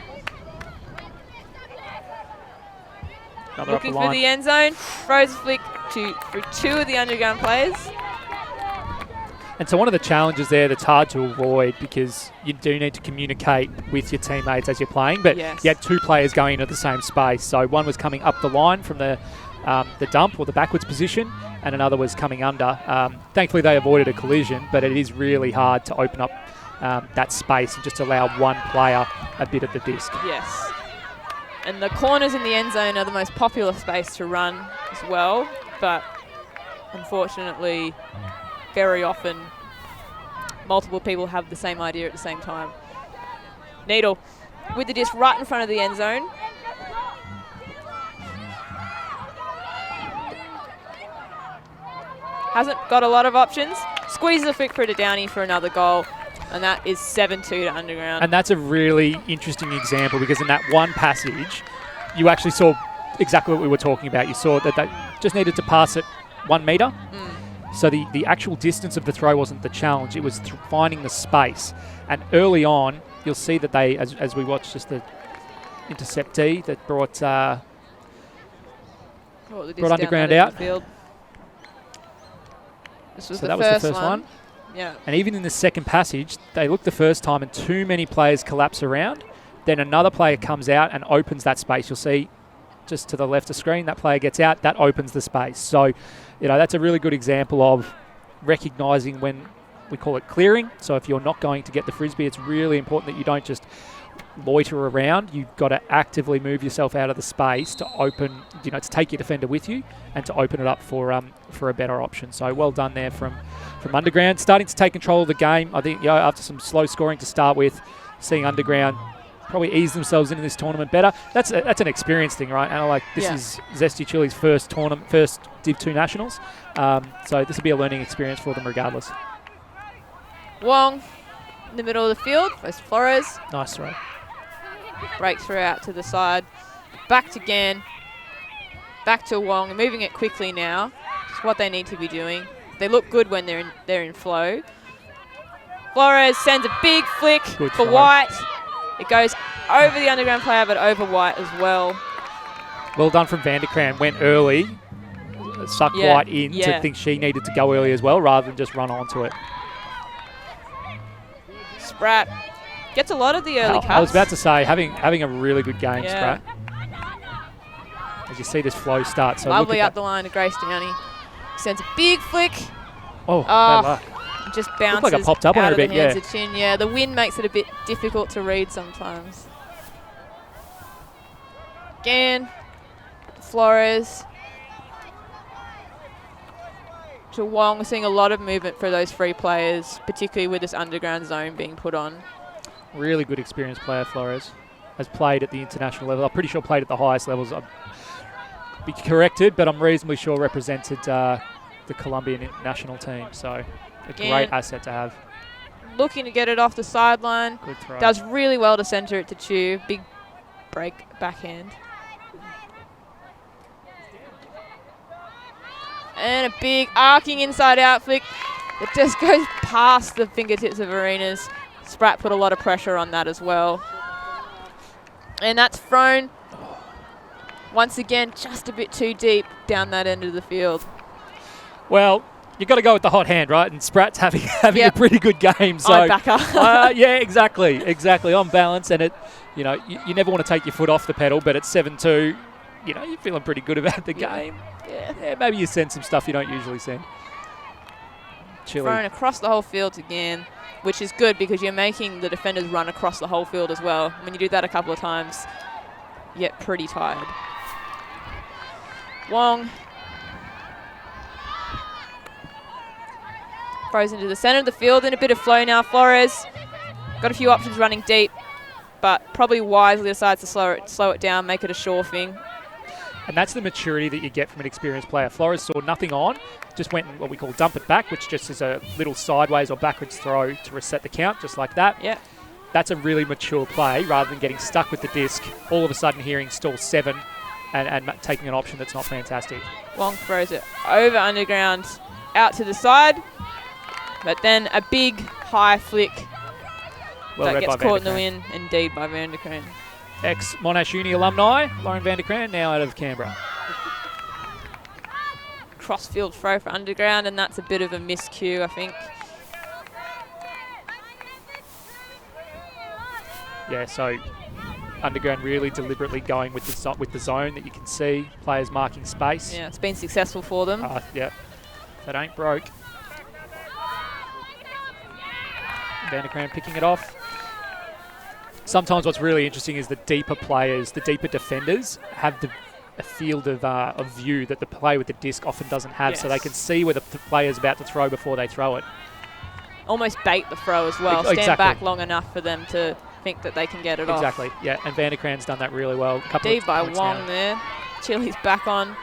Looking for the end zone. Throws a flick through 2 of the Underground players. And so one of the challenges there that's hard to avoid, because you do need to communicate with your teammates as you're playing, but you had 2 players going into the same space. So one was coming up the line from the dump or the backwards position, and another was coming under. Thankfully they avoided a collision, but it is really hard to open up that space and just allow one player a bit of the disc. Yes. And the corners in the end zone are the most popular space to run as well, but unfortunately, very often, multiple people have the same idea at the same time. Needle with the disc right in front of the end zone. Hasn't got a lot of options. Squeezes a flick through to Downey for another goal. And that is 7-2 to Underground. And that's a really interesting example, because in that one passage, you actually saw exactly what we were talking about. You saw that they just needed to pass it 1 metre. So the actual distance of the throw wasn't the challenge. It was finding the space. And early on, you'll see that they, as we watch just the interceptee that brought brought underground out. Field. This was So that was the first one. Yeah. And even in the second passage, they look the first time and too many players collapse around. Then another player comes out and opens that space. You'll see just to the left of screen, that player gets out, that opens the space. So, that's a really good example of recognising when we call it clearing. So if you're not going to get the frisbee, it's really important that you don't just loiter around. You've got to actively move yourself out of the space to open, to take your defender with you and to open it up for a better option. So well done there from Underground. Starting to take control of the game. I think after some slow scoring to start with, seeing Underground probably ease themselves into this tournament better. That's an experience thing, right? And this is Zesty Chili's first Div 2 Nationals. So this will be a learning experience for them regardless. Wong in the middle of the field, first Flores. Nice throw. Breakthrough out to the side. Back to Gan. Back to Wong. Moving it quickly now. It's what they need to be doing. They look good when they're in flow. Flores sends a big flick for White. It goes over the Underground player, but over White as well. Well done from Vanderkran. Went early, sucked White in to think she needed to go early as well, rather than just run onto it. Spratt gets a lot of the early cuts. I was about to say, having a really good game, Spratt. As you see this flow start. So lovely up the line to Grace Downey. Sends a big flick. Oh, bad luck. Just bounces like it popped up on her a bit, hands of Chin. Yeah, the wind makes it a bit difficult to read sometimes. Again, Flores to Wong. We're seeing a lot of movement for those free players, particularly with this Underground zone being put on. Really good experienced player, Flores. Has played at the international level. I'm pretty sure played at the highest levels. I'll be corrected, but I'm reasonably sure represented the Colombian national team. So a great asset to have. Looking to get it off the sideline. Good throw. Does really well to centre it to Chu. Big break backhand. And a big arcing inside out flick that just goes past the fingertips of Arenas. Spratt put a lot of pressure on that as well. And that's thrown once again just a bit too deep down that end of the field. Well, you've got to go with the hot hand, right? And Spratt's having a pretty good game. So I'd back her. yeah, exactly on balance. And you never want to take your foot off the pedal, but at 7-2, you're feeling pretty good about the game. Yeah, maybe you send some stuff you don't usually send. Chile. Thrown across the whole field again, which is good because you're making the defenders run across the whole field as well. When you do that a couple of times, you get pretty tired. Wong throws into the centre of the field in a bit of flow now. Flores got a few options running deep, but probably wisely decides to slow it down, make it a sure thing. And that's the maturity that you get from an experienced player. Flores saw nothing on, just went and what we call dump it back, which just is a little sideways or backwards throw to reset the count, just like that. Yeah. That's a really mature play rather than getting stuck with the disc, all of a sudden hearing stall 7 and taking an option that's not fantastic. Wong throws it over Underground, out to the side, but then a big high flick that gets caught in the wind, indeed, by Vanderkran. Ex-Monash Uni alumni, Lauren Vanderkran, now out of Canberra. Cross-field throw for Underground, and that's a bit of a miscue, I think. Yeah, so Underground really deliberately going with the zone that you can see, players marking space. Yeah, it's been successful for them. Yeah, that ain't broke. Vanderkran picking it off. Sometimes what's really interesting is the deeper players, the deeper defenders, have a field of view that the player with the disc often doesn't have, so they can see where the player's about to throw before they throw it. Almost bait the throw as well. Stand back long enough for them to think that they can get it off. Exactly, yeah, and Vanderkran's done that really well. D by Wong there. Chili's back on.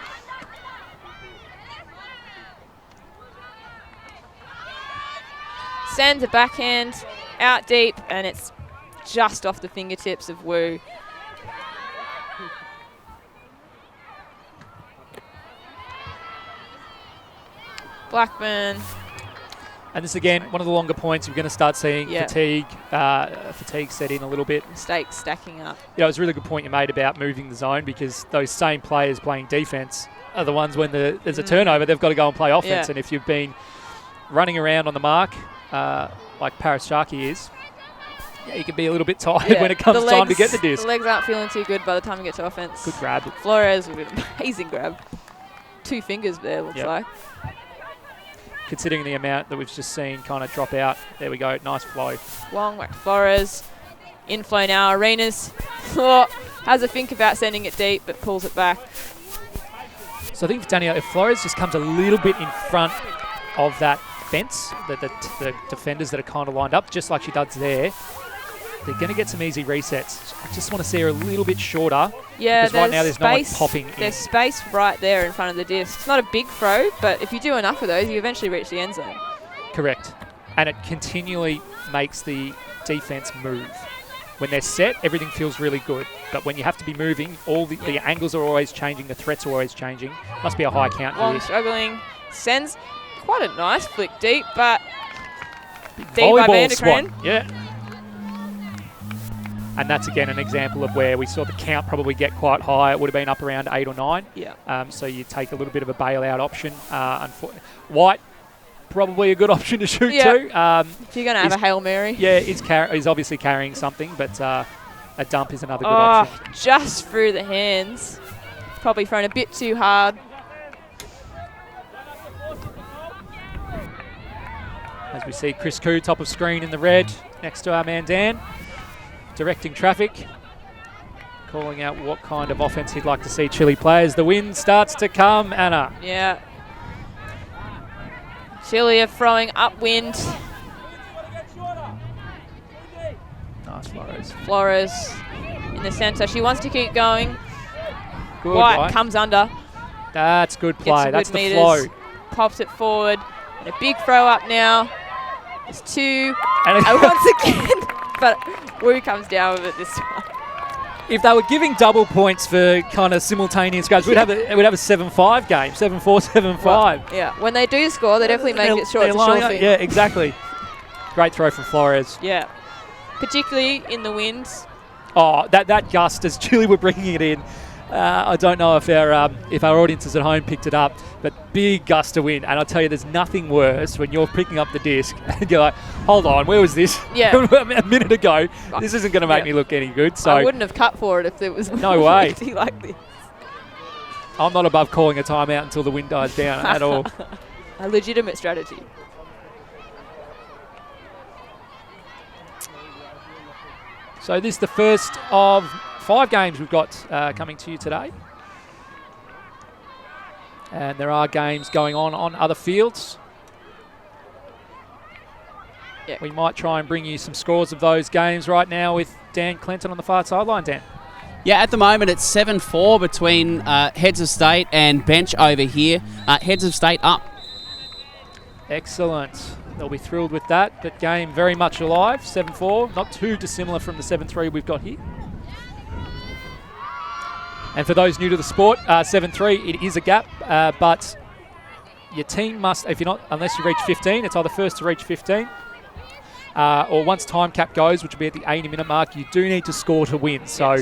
Sends a backhand out deep, and it's just off the fingertips of Wu. Blackburn And this, again, one of the longer points, you're going to start seeing fatigue set in a little bit. Mistakes stacking up. Yeah, it was a really good point you made about moving the zone, because those same players playing defence are the ones when there's a turnover, they've got to go and play offence. And if you've been running around on the mark, like Paris Sharkey is, you can be a little bit tired when it comes time to get the disc. The legs aren't feeling too good by the time you get to offence. Good grab. Flores with an amazing grab. 2 fingers there, looks like. Considering the amount that we've just seen kind of drop out. There we go. Nice flow. Long back to Flores. Inflow now. Arenas has a think about sending it deep, but pulls it back. So I think, Danielle, if Flores just comes a little bit in front of that fence, the defenders that are kind of lined up, just like she does there, they're going to get some easy resets. I just want to see her a little bit shorter. Yeah, because right now there's no one popping in. There's space right there in front of the disc. It's not a big throw, but if you do enough of those, you eventually reach the end zone. Correct. And it continually makes the defense move. When they're set, everything feels really good. But when you have to be moving, all the angles are always changing, the threats are always changing. Must be a high count Long here. struggling. Sends quite a nice flick deep, but deep by Volleyball Vanderkran. swat. Yeah. And that's, again, an example of where we saw the count probably get quite high. It would have been up around 8 or 9. Yeah. So you take a little bit of a bailout option. White, probably a good option to shoot too. If you're going to have a Hail Mary. Yeah, he's obviously carrying something, but a dump is another good option. Just through the hands. Probably thrown a bit too hard. As we see Chris Koo, top of screen in the red, next to our man Dan. Directing traffic, calling out what kind of offense he'd like to see Chile play as the wind starts to come. Anna. Yeah. Chile are throwing upwind. Nice Flores. Flores in the centre. She wants to keep going. Good, White comes under. That's good play. That's the meters, flow. Pops it forward. And a big throw up now. There's 2. And once again. But Wu comes down with it this time. If they were giving double points for kind of simultaneous goals, we'd have a 7-5 game, 7-4, 7-5. Well, yeah, when they do score, they definitely make it short. Yeah, exactly. Great throw from Flores. Yeah, particularly in the winds. Oh, that gust as Chile were bringing it in. I don't know if our audiences at home picked it up, but big gust of wind. And I'll tell you, there's nothing worse when you're picking up the disc and you're like, hold on, where was this? Yeah. a minute ago. This isn't going to make me look any good. So I wouldn't have cut for it if there was no way like this. I'm not above calling a timeout until the wind dies down at all. A legitimate strategy. So this is the first of 5 games we've got coming to you today. And there are games going on other fields. Yeah. We might try and bring you some scores of those games right now with Dan Clinton on the far sideline. Dan. Yeah, at the moment it's 7-4 between Heads of State and Bench over here. Heads of State up. Excellent. They'll be thrilled with that. That game very much alive. 7-4, not too dissimilar from the 7-3 we've got here. And for those new to the sport, 7-3, it is a gap, but your team must, unless you reach 15, it's either first to reach 15, or once time cap goes, which will be at the 80-minute mark, you do need to score to win. So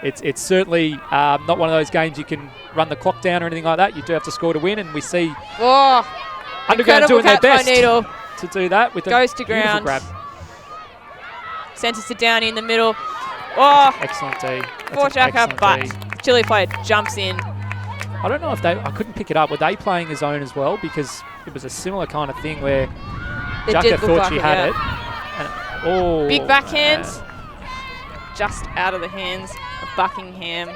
it's certainly not one of those games you can run the clock down or anything like that. You do have to score to win, and we see Underground doing their best Needle. to do that with Goes a to beautiful ground. grab. Centres to Downey in the middle. Oh, excellent D. Four-jacker, but Chile player jumps in. I don't know if I couldn't pick it up. Were they playing a zone as well? Because it was a similar kind of thing where Jacka thought she had it. And big backhand. Just out of the hands of Buckingham.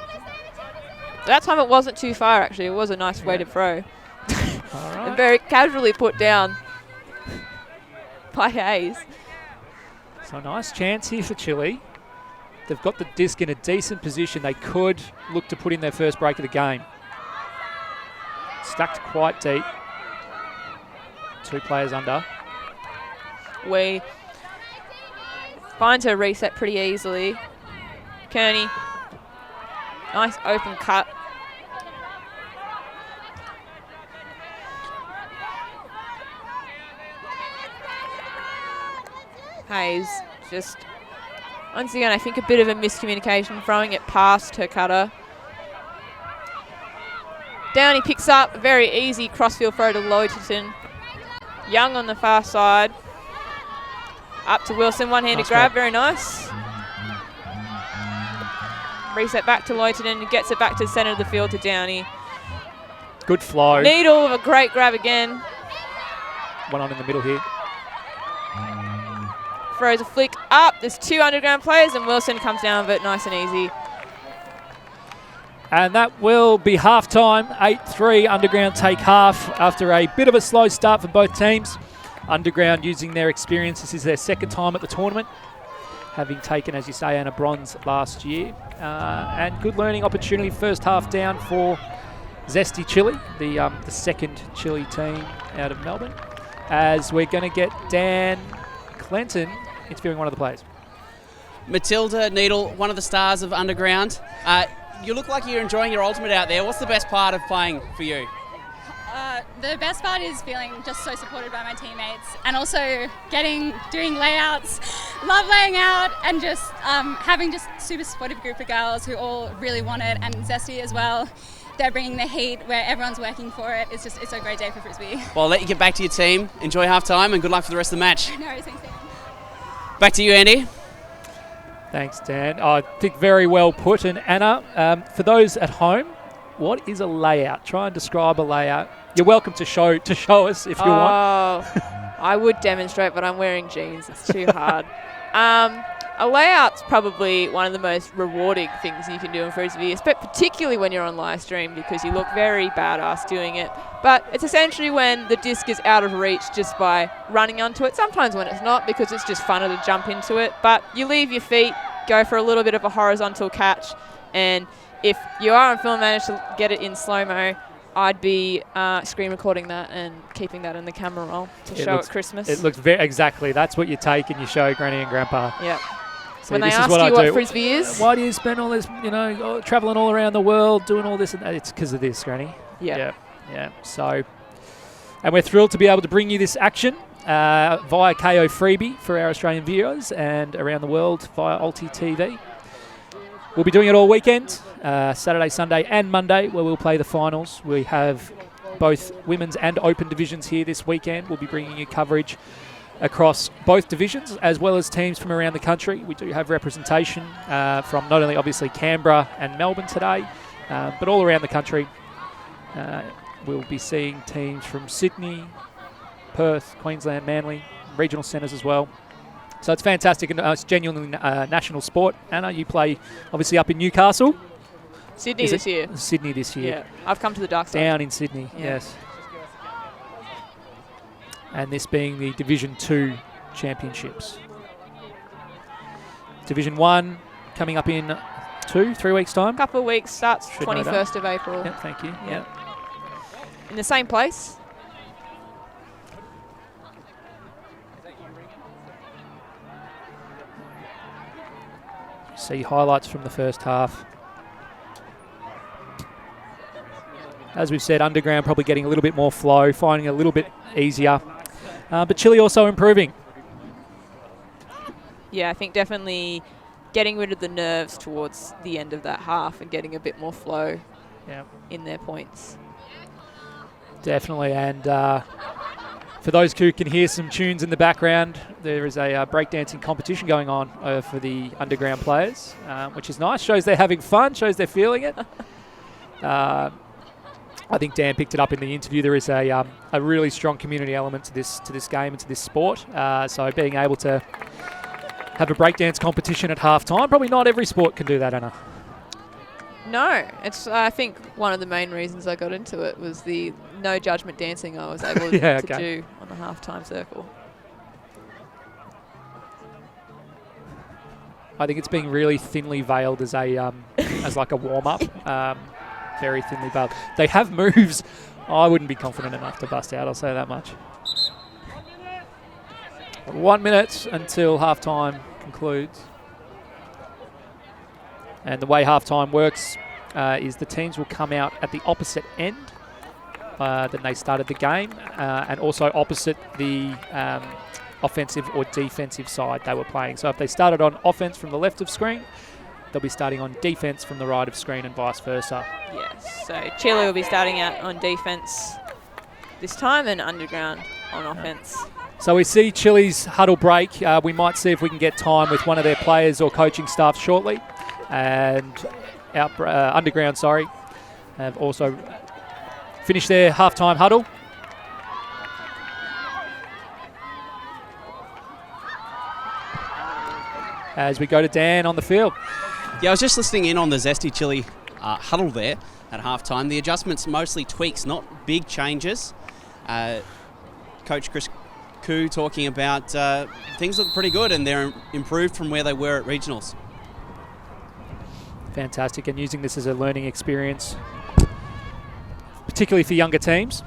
That time it wasn't too far, actually. It was a nice weighted throw. All right. And very casually put down by Hayes. So nice chance here for Chile. They've got the disc in a decent position. They could look to put in their first break of the game. Stacked quite deep. 2 players under. We finds her reset pretty easily. Kearney, nice open cut. Hayes just, once again, I think a bit of a miscommunication, throwing it past her cutter. Downey picks up a very easy crossfield throw to Loiterton. Young on the far side. Up to Wilson, one-handed grab, very nice. Reset back to Loiterton and gets it back to the centre of the field to Downey. Good flow. Needle with a great grab again. One on in the middle here. Throws a flick up. There's 2 underground players and Wilson comes down with it nice and easy. And that will be half-time. 8-3, Underground take half after a bit of a slow start for both teams. Underground using their experience. This is their second time at the tournament, having taken, as you say, Anna, bronze last year. And good learning opportunity first half down for Zesty Chile, the second Chile team out of Melbourne, as we're going to get Dan Clinton interviewing one of the players. Matilda Needle, one of the stars of Underground. You look like you're enjoying your ultimate out there. What's the best part of playing for you? The best part is feeling just so supported by my teammates, and also doing layouts. Love laying out, and just having just super supportive group of girls who all really want it, and Zesty as well. They're bringing the heat where everyone's working for it. It's a great day for Frisbee. Well, I'll let you get back to your team. Enjoy half-time and good luck for the rest of the match. No worries, thanks, Dan. Back to you, Andy. Thanks, Dan. I think very well put. And Anna, for those at home, what is a layout? Try and describe a layout. You're welcome to show us if you want. I would demonstrate, but I'm wearing jeans. It's too hard. A layout's probably one of the most rewarding things you can do in Frisbee, particularly when you're on live stream, because you look very badass doing it. But it's essentially when the disc is out of reach just by running onto it. Sometimes when it's not, because it's just funner to jump into it. But you leave your feet, go for a little bit of a horizontal catch, and if you are on film and manage to get it in slow-mo, I'd be screen recording that and keeping that in the camera roll to show at Christmas. It looks exactly. That's what you take and you show Granny and Grandpa. Yep. See, when they ask you what Frisbee is. Why do you spend all this, traveling all around the world, doing all this? And it's because of this, Granny. Yeah. Yeah. So, and we're thrilled to be able to bring you this action via Kayo Freebie for our Australian viewers and around the world via Alti TV. We'll be doing it all weekend, Saturday, Sunday and Monday, where we'll play the finals. We have both women's and open divisions here this weekend. We'll be bringing you coverage across both divisions, as well as teams from around the country. We do have representation from not only obviously Canberra and Melbourne today, but all around the country. We'll be seeing teams from Sydney, Perth, Queensland, Manly, regional centres as well. So it's fantastic, and it's genuinely national sport. Anna, you play obviously up in Newcastle. Sydney this year. Sydney this year. Yeah, I've come to the dark side. Down in Sydney, yes. And this being the Division 2 championships. Division 1 coming up in 3 weeks' time. Couple of weeks, starts 21st of April. Yep, thank you. Yep. In the same place. See highlights from the first half. As we've said, Underground probably getting a little bit more flow, finding it a little bit easier. But Chile also improving. Yeah, I think definitely getting rid of the nerves towards the end of that half and getting a bit more flow in their points. Definitely, and for those who can hear some tunes in the background, there is a breakdancing competition going on for the Underground players, which is nice. Shows they're having fun, shows they're feeling it. I think Dan picked it up in the interview. There is a really strong community element to this game and to this sport. So being able to have a breakdance competition at halftime, probably not every sport can do that, Anna. No, it's. I think one of the main reasons I got into it was the no judgment dancing I was able to do on the halftime circle. I think it's being really thinly veiled as as like a warm up. Very thinly veiled. They have moves I wouldn't be confident enough to bust out, I'll say that much. 1 minute until halftime concludes. And the way halftime works is the teams will come out at the opposite end than they started the game, and also opposite the offensive or defensive side they were playing. So if they started on offense from the left of screen, they'll be starting on defense from the right of screen and vice versa. Yes, so Chile will be starting out on defense this time and Underground on offense. So we see Chile's huddle break. We might see if we can get time with one of their players or coaching staff shortly. And Underground, have also finished their halftime huddle. As we go to Dan on the field. Yeah, I was just listening in on the Zesty Chile huddle there at halftime. The adjustments mostly tweaks, not big changes. Coach Chris Koo talking about things look pretty good and they're improved from where they were at regionals. Fantastic, and using this as a learning experience, particularly for younger teams.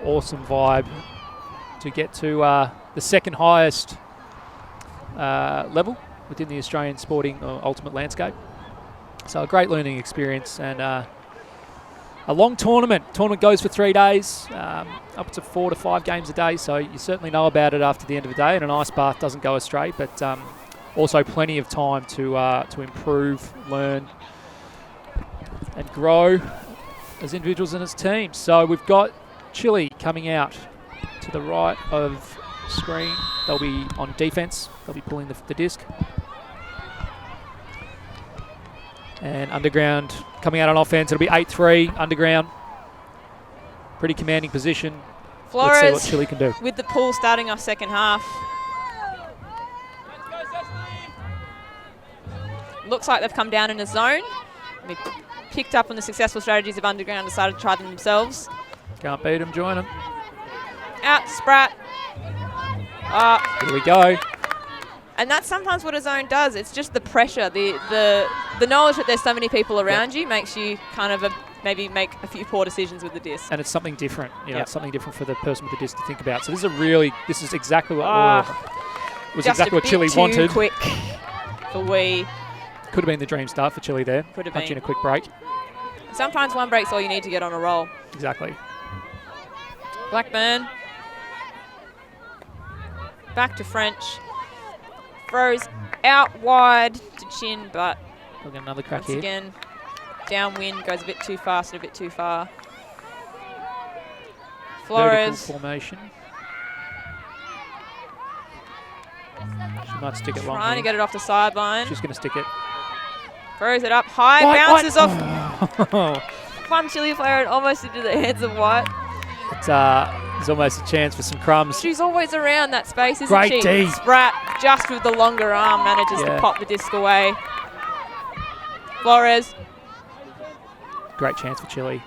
Awesome vibe to get to the second highest level within the Australian sporting ultimate landscape. So a great learning experience and a long tournament. Tournament goes for 3 days, up to 4 to 5 games a day, so you certainly know about it after the end of the day, and an ice bath doesn't go astray, but also plenty of time to improve, learn and grow as individuals and as teams. So we've got Chile coming out to the right of screen. They'll be on defense. They'll be pulling the disc. And Underground coming out on offense. It'll be 8-3, Underground. Pretty commanding position. Flores, let's see what Chile can do. With the pull starting off second half. Looks like they've come down in a zone. They picked up on the successful strategies of Underground, decided to try them themselves. Can't beat them, join them. Out, Sprat. Here we go. And that's sometimes what a zone does. It's just the pressure, the knowledge that there's so many people around you makes you kind of maybe make a few poor decisions with the disc. And it's something different. You know, it's something different for the person with the disc to think about. So this is exactly what Chile wanted. Too quick for we. Could have been the dream start for Chile there. Could have Punching been a quick break. Sometimes one break's all you need to get on a roll. Exactly. Blackburn. Back to French. Throws out wide to Chin, but we'll get another crack once here. Again, downwind, goes a bit too fast and a bit too far. Flores. Vertical formation. She might stick it long. Trying to get it off the sideline. She's going to stick it. Throws it up high, White, bounces White. off one Chile player and almost into the hands of White. There's almost a chance for some crumbs. She's always around that space, isn't Great she? D. Sprat, just with the longer arm, manages to pop the disc away. Flores. Great chance for Chile.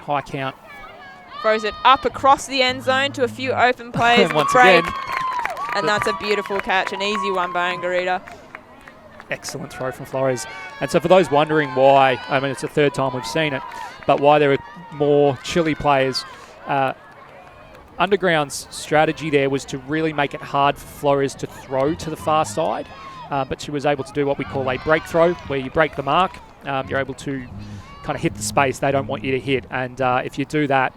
High count. Throws it up across the end zone to a few open players. Once break. again. And that's a beautiful catch, an easy one by Angarita. Excellent throw from Flores. And so for those wondering why, I mean, it's the third time we've seen it, but why there are more Chile players, Underground's strategy there was to really make it hard for Flores to throw to the far side, but she was able to do what we call a break throw, where you break the mark, you're able to kind of hit the space they don't want you to hit. And if you do that,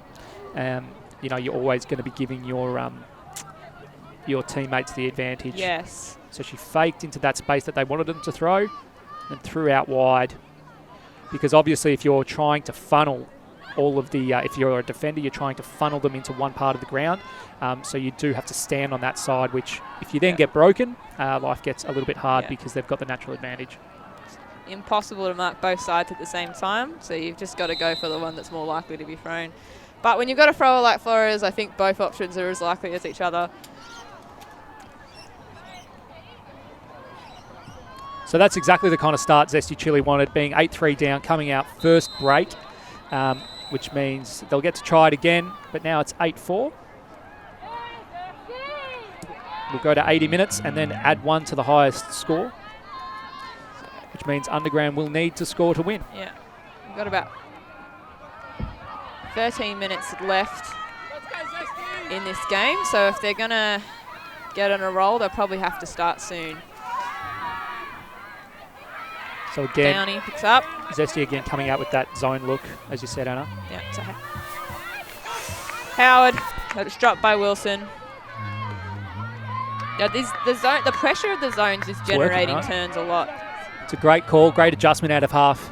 you know, you're always going to be giving your teammates the advantage. Yes. So she faked into that space that they wanted them to throw and threw out wide. Because obviously if you're trying to funnel all of the, if you're a defender, you're trying to funnel them into one part of the ground. So you do have to stand on that side, which if you then get broken, life gets a little bit hard because they've got the natural advantage. Impossible to mark both sides at the same time. So you've just got to go for the one that's more likely to be thrown. But when you've got a thrower like Flores, I think both options are as likely as each other. So that's exactly the kind of start Zesty Chile wanted, being 8-3 down, coming out first break, which means they'll get to try it again, but now it's 8-4. We'll go to 80 minutes and then add one to the highest score, which means Underground will need to score to win. Yeah, we've got about 13 minutes left in this game, so if they're going to get on a roll, they'll probably have to start soon. So again, Downey picks up. Zesty again coming out with that zone look, as you said, Anna. Yeah, so Howard, but it's dropped by Wilson. Yeah, the pressure of the zones is generating turns a lot. It's a great call, great adjustment out of half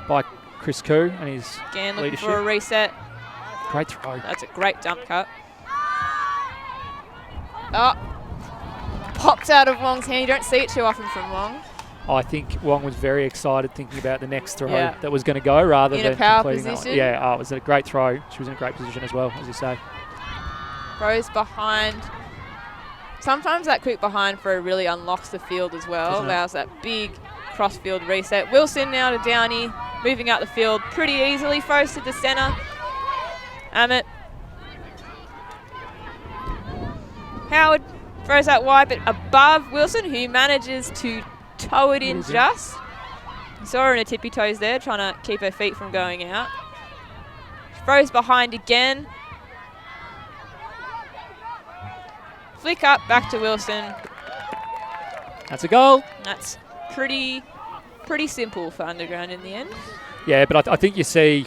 by Chris Koo and his Again, looking leadership. for a reset. Great throw. That's a great dump cut. Oh, pops out of Wong's hand. You don't see it too often from Wong. I think Wong was very excited thinking about the next throw Yeah. that was going to go rather In than a power completing that one. position. Yeah, it was a great throw. She was in a great position as well, as you say. Throws behind. Sometimes that quick behind throw really unlocks the field as well. Doesn't it? Allows that big cross-field reset. Wilson now to Downey. Moving out the field pretty easily. Throws to the centre. Amit. Howard throws that wide, but above Wilson, who manages to toe it in just. Saw her in her tippy toes there, trying to keep her feet from going out. Throws behind again. Flick up, back to Wilson. That's a goal. That's pretty simple for Underground in the end. Yeah, but I think you see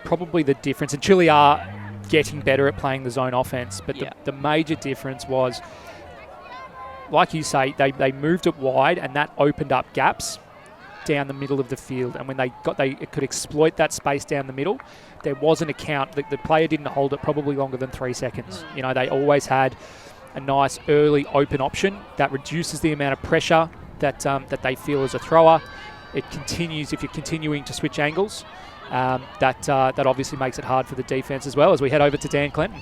probably the difference. And Chile are getting better at playing the zone offense, but the major difference was, like you say, they moved it wide and that opened up gaps down the middle of the field. And when they could exploit that space down the middle, there wasn't a count. The player didn't hold it probably longer than 3 seconds. You know, they always had a nice early open option that reduces the amount of pressure that they feel as a thrower. It continues, if you're continuing to switch angles, that obviously makes it hard for the defence as well, as we head over to Dan Clinton.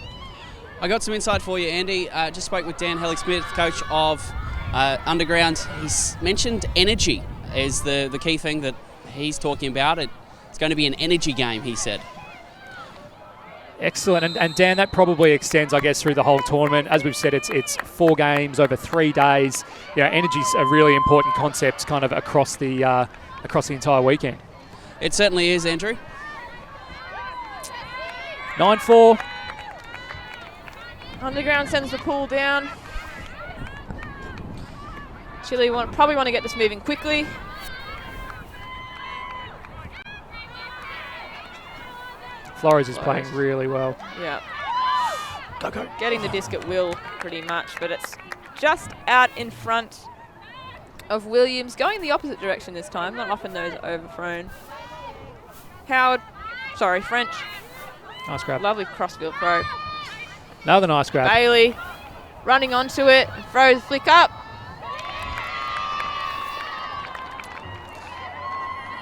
I got some insight for you, Andy. Just spoke with Dan Hellig-Smith, coach of Underground. He's mentioned energy is the key thing that he's talking about. It's going to be an energy game, he said. Excellent, and Dan, that probably extends, I guess, through the whole tournament. As we've said, it's 4 games over 3 days. You know, energy's a really important concept, kind of across the entire weekend. It certainly is, Andrew. 9-4. Underground sends the pull down. Chile probably want to get this moving quickly. Flores is playing really well. Yeah. Getting the disc at will pretty much, but it's just out in front of Williams. Going the opposite direction this time. Not often those are overthrown. French. Nice grab. Lovely crossfield throw. Another nice grab. Bailey running onto it. Throws flick up.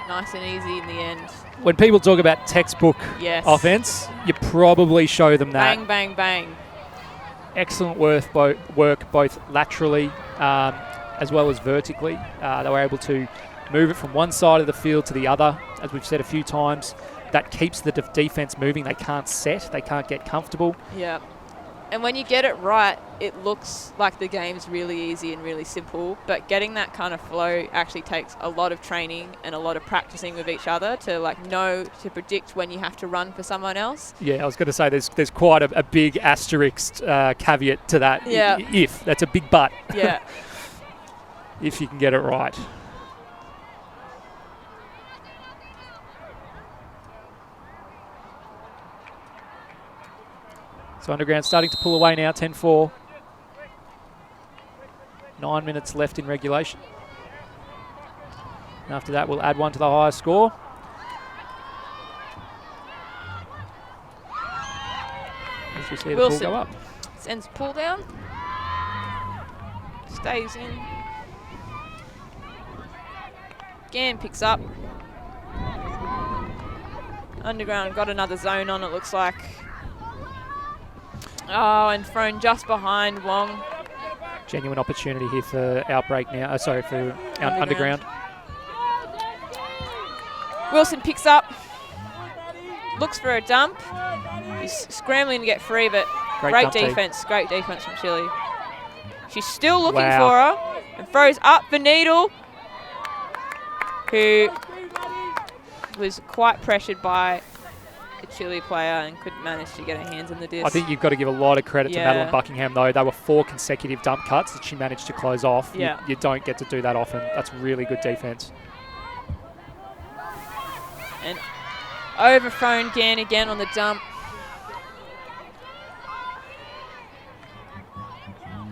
Nice and easy in the end. When people talk about textbook offense, you probably show them that. Bang, bang, bang. Excellent work both laterally as well as vertically. They were able to move it from one side of the field to the other. As we've said a few times, that keeps the defense moving. They can't set. They can't get comfortable. Yeah. And when you get it right, it looks like the game's really easy and really simple, but getting that kind of flow actually takes a lot of training and a lot of practicing with each other to know to predict when you have to run for someone else. Yeah, I was going to say there's quite a big asterisk caveat to that. Yeah. If. That's a big but. Yeah. If you can get it right. So Underground starting to pull away now, 10-4. 9 minutes left in regulation. And after that, we'll add one to the highest score. As we see the Wilson ball go up. sends pull down. Stays in. Again picks up. Underground got another zone on, it looks like. Oh, and thrown just behind Wong. Genuine opportunity here for Outbreak now. For Underground. Wilson picks up. Looks for a dump. He's scrambling to get free, but great defense. Great defense from Chile. She's still looking for her and throws up the needle, who was quite pressured by a Chile player and couldn't manage to get her hands on the disc. I think you've got to give a lot of credit to Yeah. Madeline Buckingham, though. They were 4 consecutive dump cuts that she managed to close off. Yeah. You don't get to do that often. That's really good defence. And overthrown again on the dump.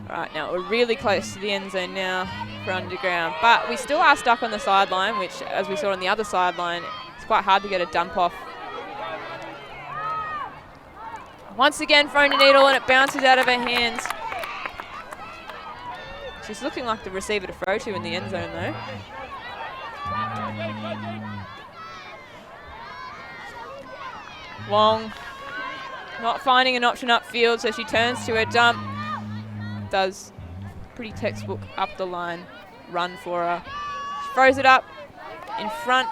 Right, now we're really close to the end zone now for underground, but we still are stuck on the sideline, which, as we saw on the other sideline, it's quite hard to get a dump off. Once again, thrown to Needle, and it bounces out of her hands. She's looking like the receiver to throw to in the end zone, though. Wong not finding an option upfield, so she turns to her dump. Does pretty textbook up the line run for her. She throws it up in front.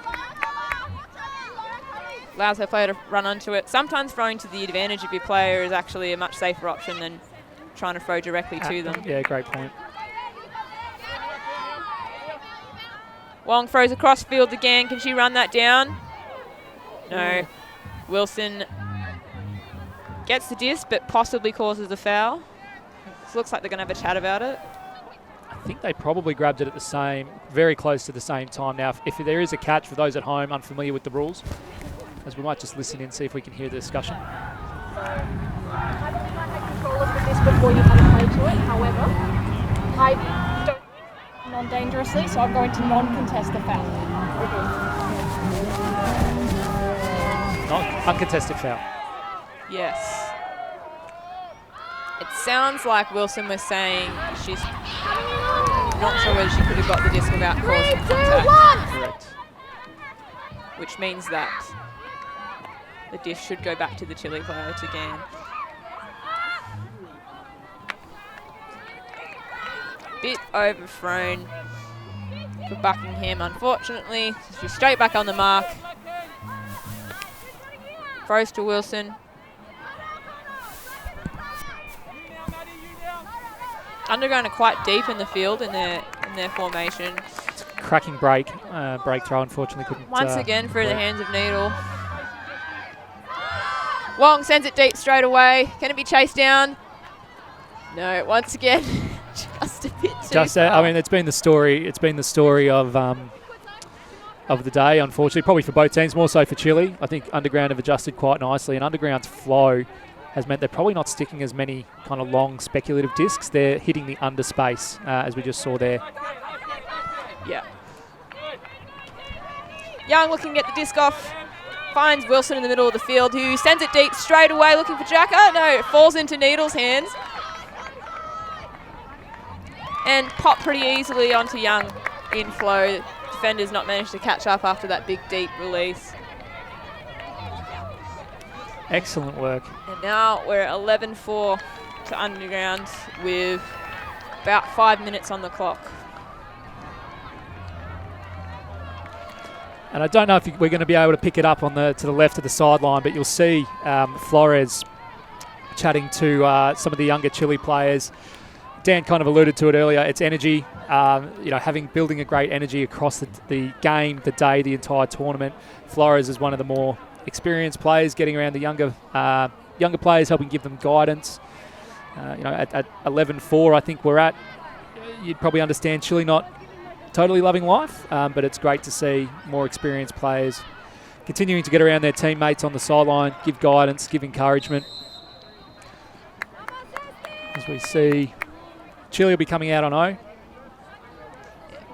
Allows her player to run onto it. Sometimes throwing to the advantage of your player is actually a much safer option than trying to throw directly to them. Yeah, great point. Wong throws across field again. Can she run that down? No. Wilson gets the disc, but possibly causes a foul. So looks like they're going to have a chat about it. I think they probably grabbed it at very close to the same time. Now, if there is a catch for those at home unfamiliar with the rules, as we might just listen in, see if we can hear the discussion. I believe I had control of the disc before you had a play to it. However, I don't non-dangerously, so I'm going to non-contest the foul. Not uncontested foul. Yes. It sounds like Wilson was saying she's not sure whether she could have got the disc without causing contact. Correct. Which means that the disc should go back to the Chile player to gain. Bit overthrown for Buckingham, unfortunately. She's straight back on the mark. Throws to Wilson. Underground are quite deep in the field in their formation. Cracking break throw, unfortunately couldn't. Once again through the hands of Needle. Wong sends it deep straight away. Can it be chased down? No. Once again, just a bit too far. I mean, it's been the story. It's been the story of the day, unfortunately, probably for both teams, more so for Chile. I think Underground have adjusted quite nicely, and Underground's flow has meant they're probably not sticking as many kind of long speculative discs. They're hitting the under space, as we just saw there. Yeah. Young looking at the disc off, finds Wilson in the middle of the field, who sends it deep straight away looking for Jacka. No, it falls into Needle's hands. And popped pretty easily onto Young in flow. Defenders not managed to catch up after that big deep release. Excellent work. And now we're 11-4 to Underground with about 5 minutes on the clock. And I don't know if we're going to be able to pick it up on to the left of the sideline, but you'll see Flores chatting to some of the younger Chile players. Dan kind of alluded to it earlier. It's energy, building a great energy across the game, the day, the entire tournament. Flores is one of the more experienced players, getting around the younger players, helping give them guidance. At 11-4, I think we're at. You'd probably understand Chile not totally loving life, but it's great to see more experienced players continuing to get around their teammates on the sideline, give guidance, give encouragement. As we see, Chile will be coming out on O.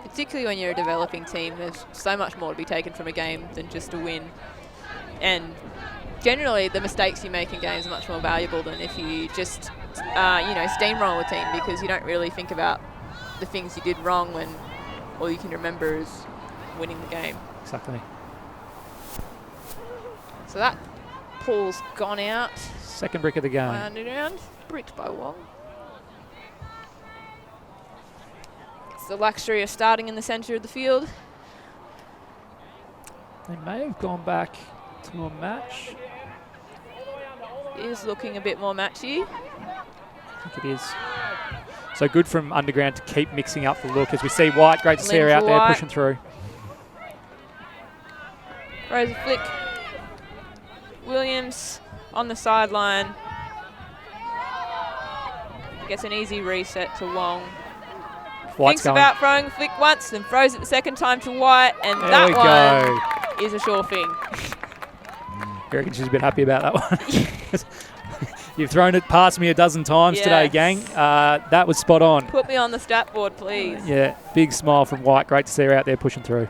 Particularly when you're a developing team, there's so much more to be taken from a game than just a win. And generally, the mistakes you make in games are much more valuable than if you just, steamroll a team, because you don't really think about the things you did wrong when all you can remember is winning the game. Exactly. So that pool's gone out. Second brick of the game. Underground, bricked by Wong. It's the luxury of starting in the centre of the field. They may have gone back to a match. Is looking a bit more matchy. I think it is. So good from Underground to keep mixing up the look. As we see White, great to see her out there pushing through. Throws a flick. Williams on the sideline. Gets an easy reset to Wong. White's Thinks going. about throwing a flick once, then throws it the second time to White, and There that we one is a sure thing. I reckon she's a bit happy about that one. You've thrown it past me a dozen times today, Yes. gang. That was spot on. Put me on the stat board, please. Yeah, big smile from White. Great to see her out there pushing through.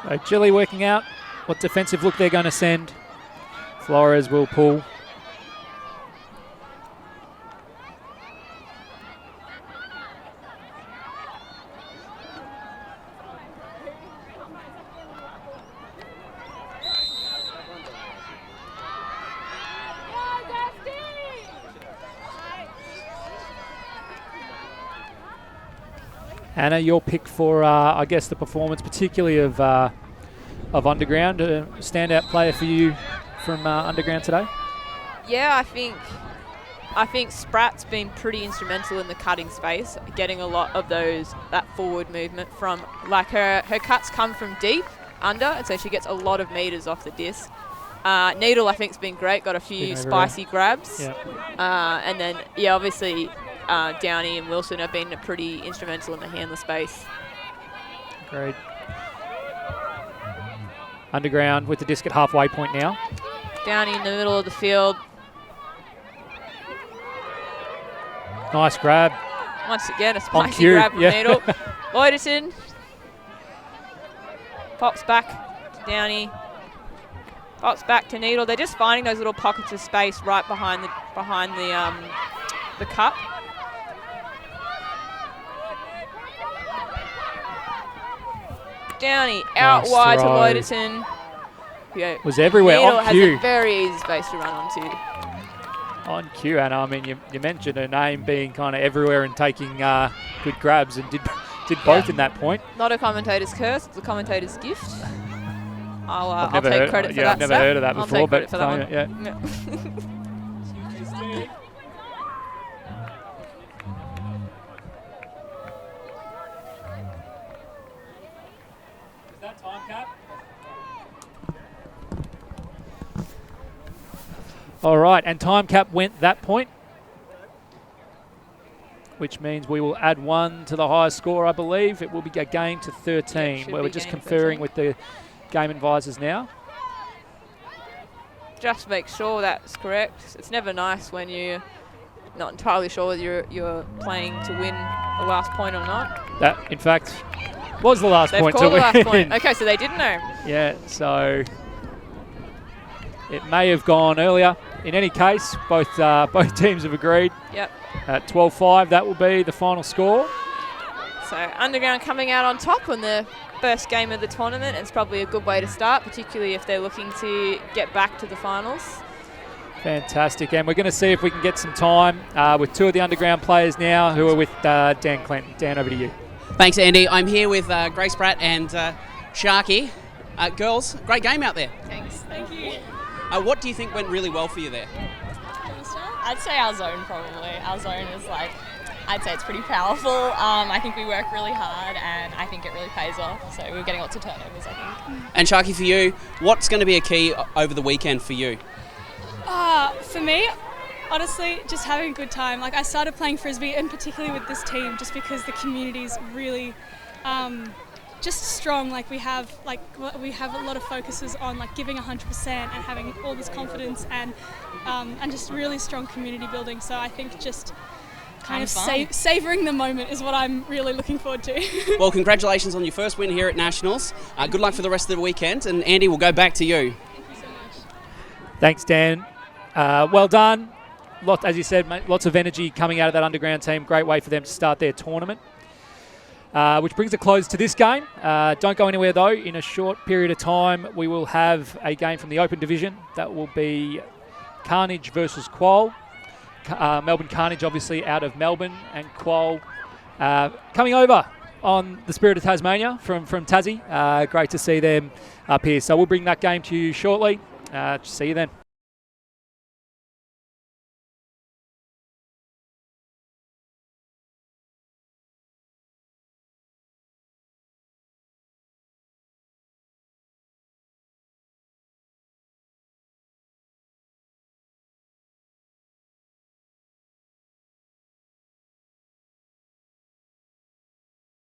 So Gilly working out what defensive look they're going to send. Flores will pull. Anna, your pick for, I guess, the performance, particularly of Underground, a standout player for you from Underground today? Yeah, I think Spratt's been pretty instrumental in the cutting space, getting a lot of that forward movement from, like her cuts come from deep under, and so she gets a lot of meters off the disc. Needle, I think, has been great, got a few spicy grabs. Yep. And then, yeah, obviously Downey and Wilson have been pretty instrumental in the handler space. Great. Underground with the disc at halfway point now. Downey in the middle of the field. Nice grab. Once again, a On spicy cue, grab from yeah. Needle. Loiterton pops back to Downey. Pops back to Needle. They're just finding those little pockets of space right behind the cup. Downey out Nice wide throw. to Loiterton. Yeah. Was everywhere, Needle on has cue. a very easy space to run onto. On cue, Anna. I mean, you mentioned her name being kind of everywhere and taking good grabs, and did both in that point. Not a commentator's curse, it's a commentator's gift. I'll I've take credit for that. I've never heard of that before, I'll but take credit for that yeah. one. All right, and time cap went that point, which means we will add one to the highest score, I believe. It will be a game to 13, where we're just conferring with the game advisors now. Just make sure that's correct. It's never nice when you're not entirely sure whether you're playing to win the last point or not. That, in fact, was the last They've point to called win. the last point. Okay, so they didn't know. Yeah, so it may have gone earlier. In any case, both teams have agreed. Yep. At 12-5, that will be the final score. So Underground coming out on top in the first game of the tournament. It's probably a good way to start, particularly if they're looking to get back to the finals. Fantastic, and we're going to see if we can get some time with two of the Underground players now who are with Dan Clinton. Dan, over to you. Thanks, Andy. I'm here with Grace Pratt and Sharky. Girls, great game out there. Thanks. Thank you. What do you think went really well for you there? I'd say our zone probably. Our zone is I'd say it's pretty powerful. I think we work really hard and I think it really pays off. So we're getting lots of turnovers, I think. And Sharky, for you, what's going to be a key over the weekend for you? For me, honestly, just having a good time. I started playing Frisbee and particularly with this team just because the community's really just strong. We have a lot of focuses on giving 100% and having all this confidence and just really strong community building. So I think just kind of savouring the moment is what I'm really looking forward to. Well, congratulations on your first win here at Nationals. Good luck for the rest of the weekend. And Andy, we'll go back to you. Thank you so much. Thanks, Dan. Well done. As you said, mate, lots of energy coming out of that Underground team. Great way for them to start their tournament. Which brings a close to this game. Don't go anywhere, though. In a short period of time, we will have a game from the Open Division. That will be Carnage versus Quoll. Melbourne Carnage, obviously, out of Melbourne, and Quoll coming over on the Spirit of Tasmania from Tassie. Great to see them up here. So we'll bring that game to you shortly. See you then.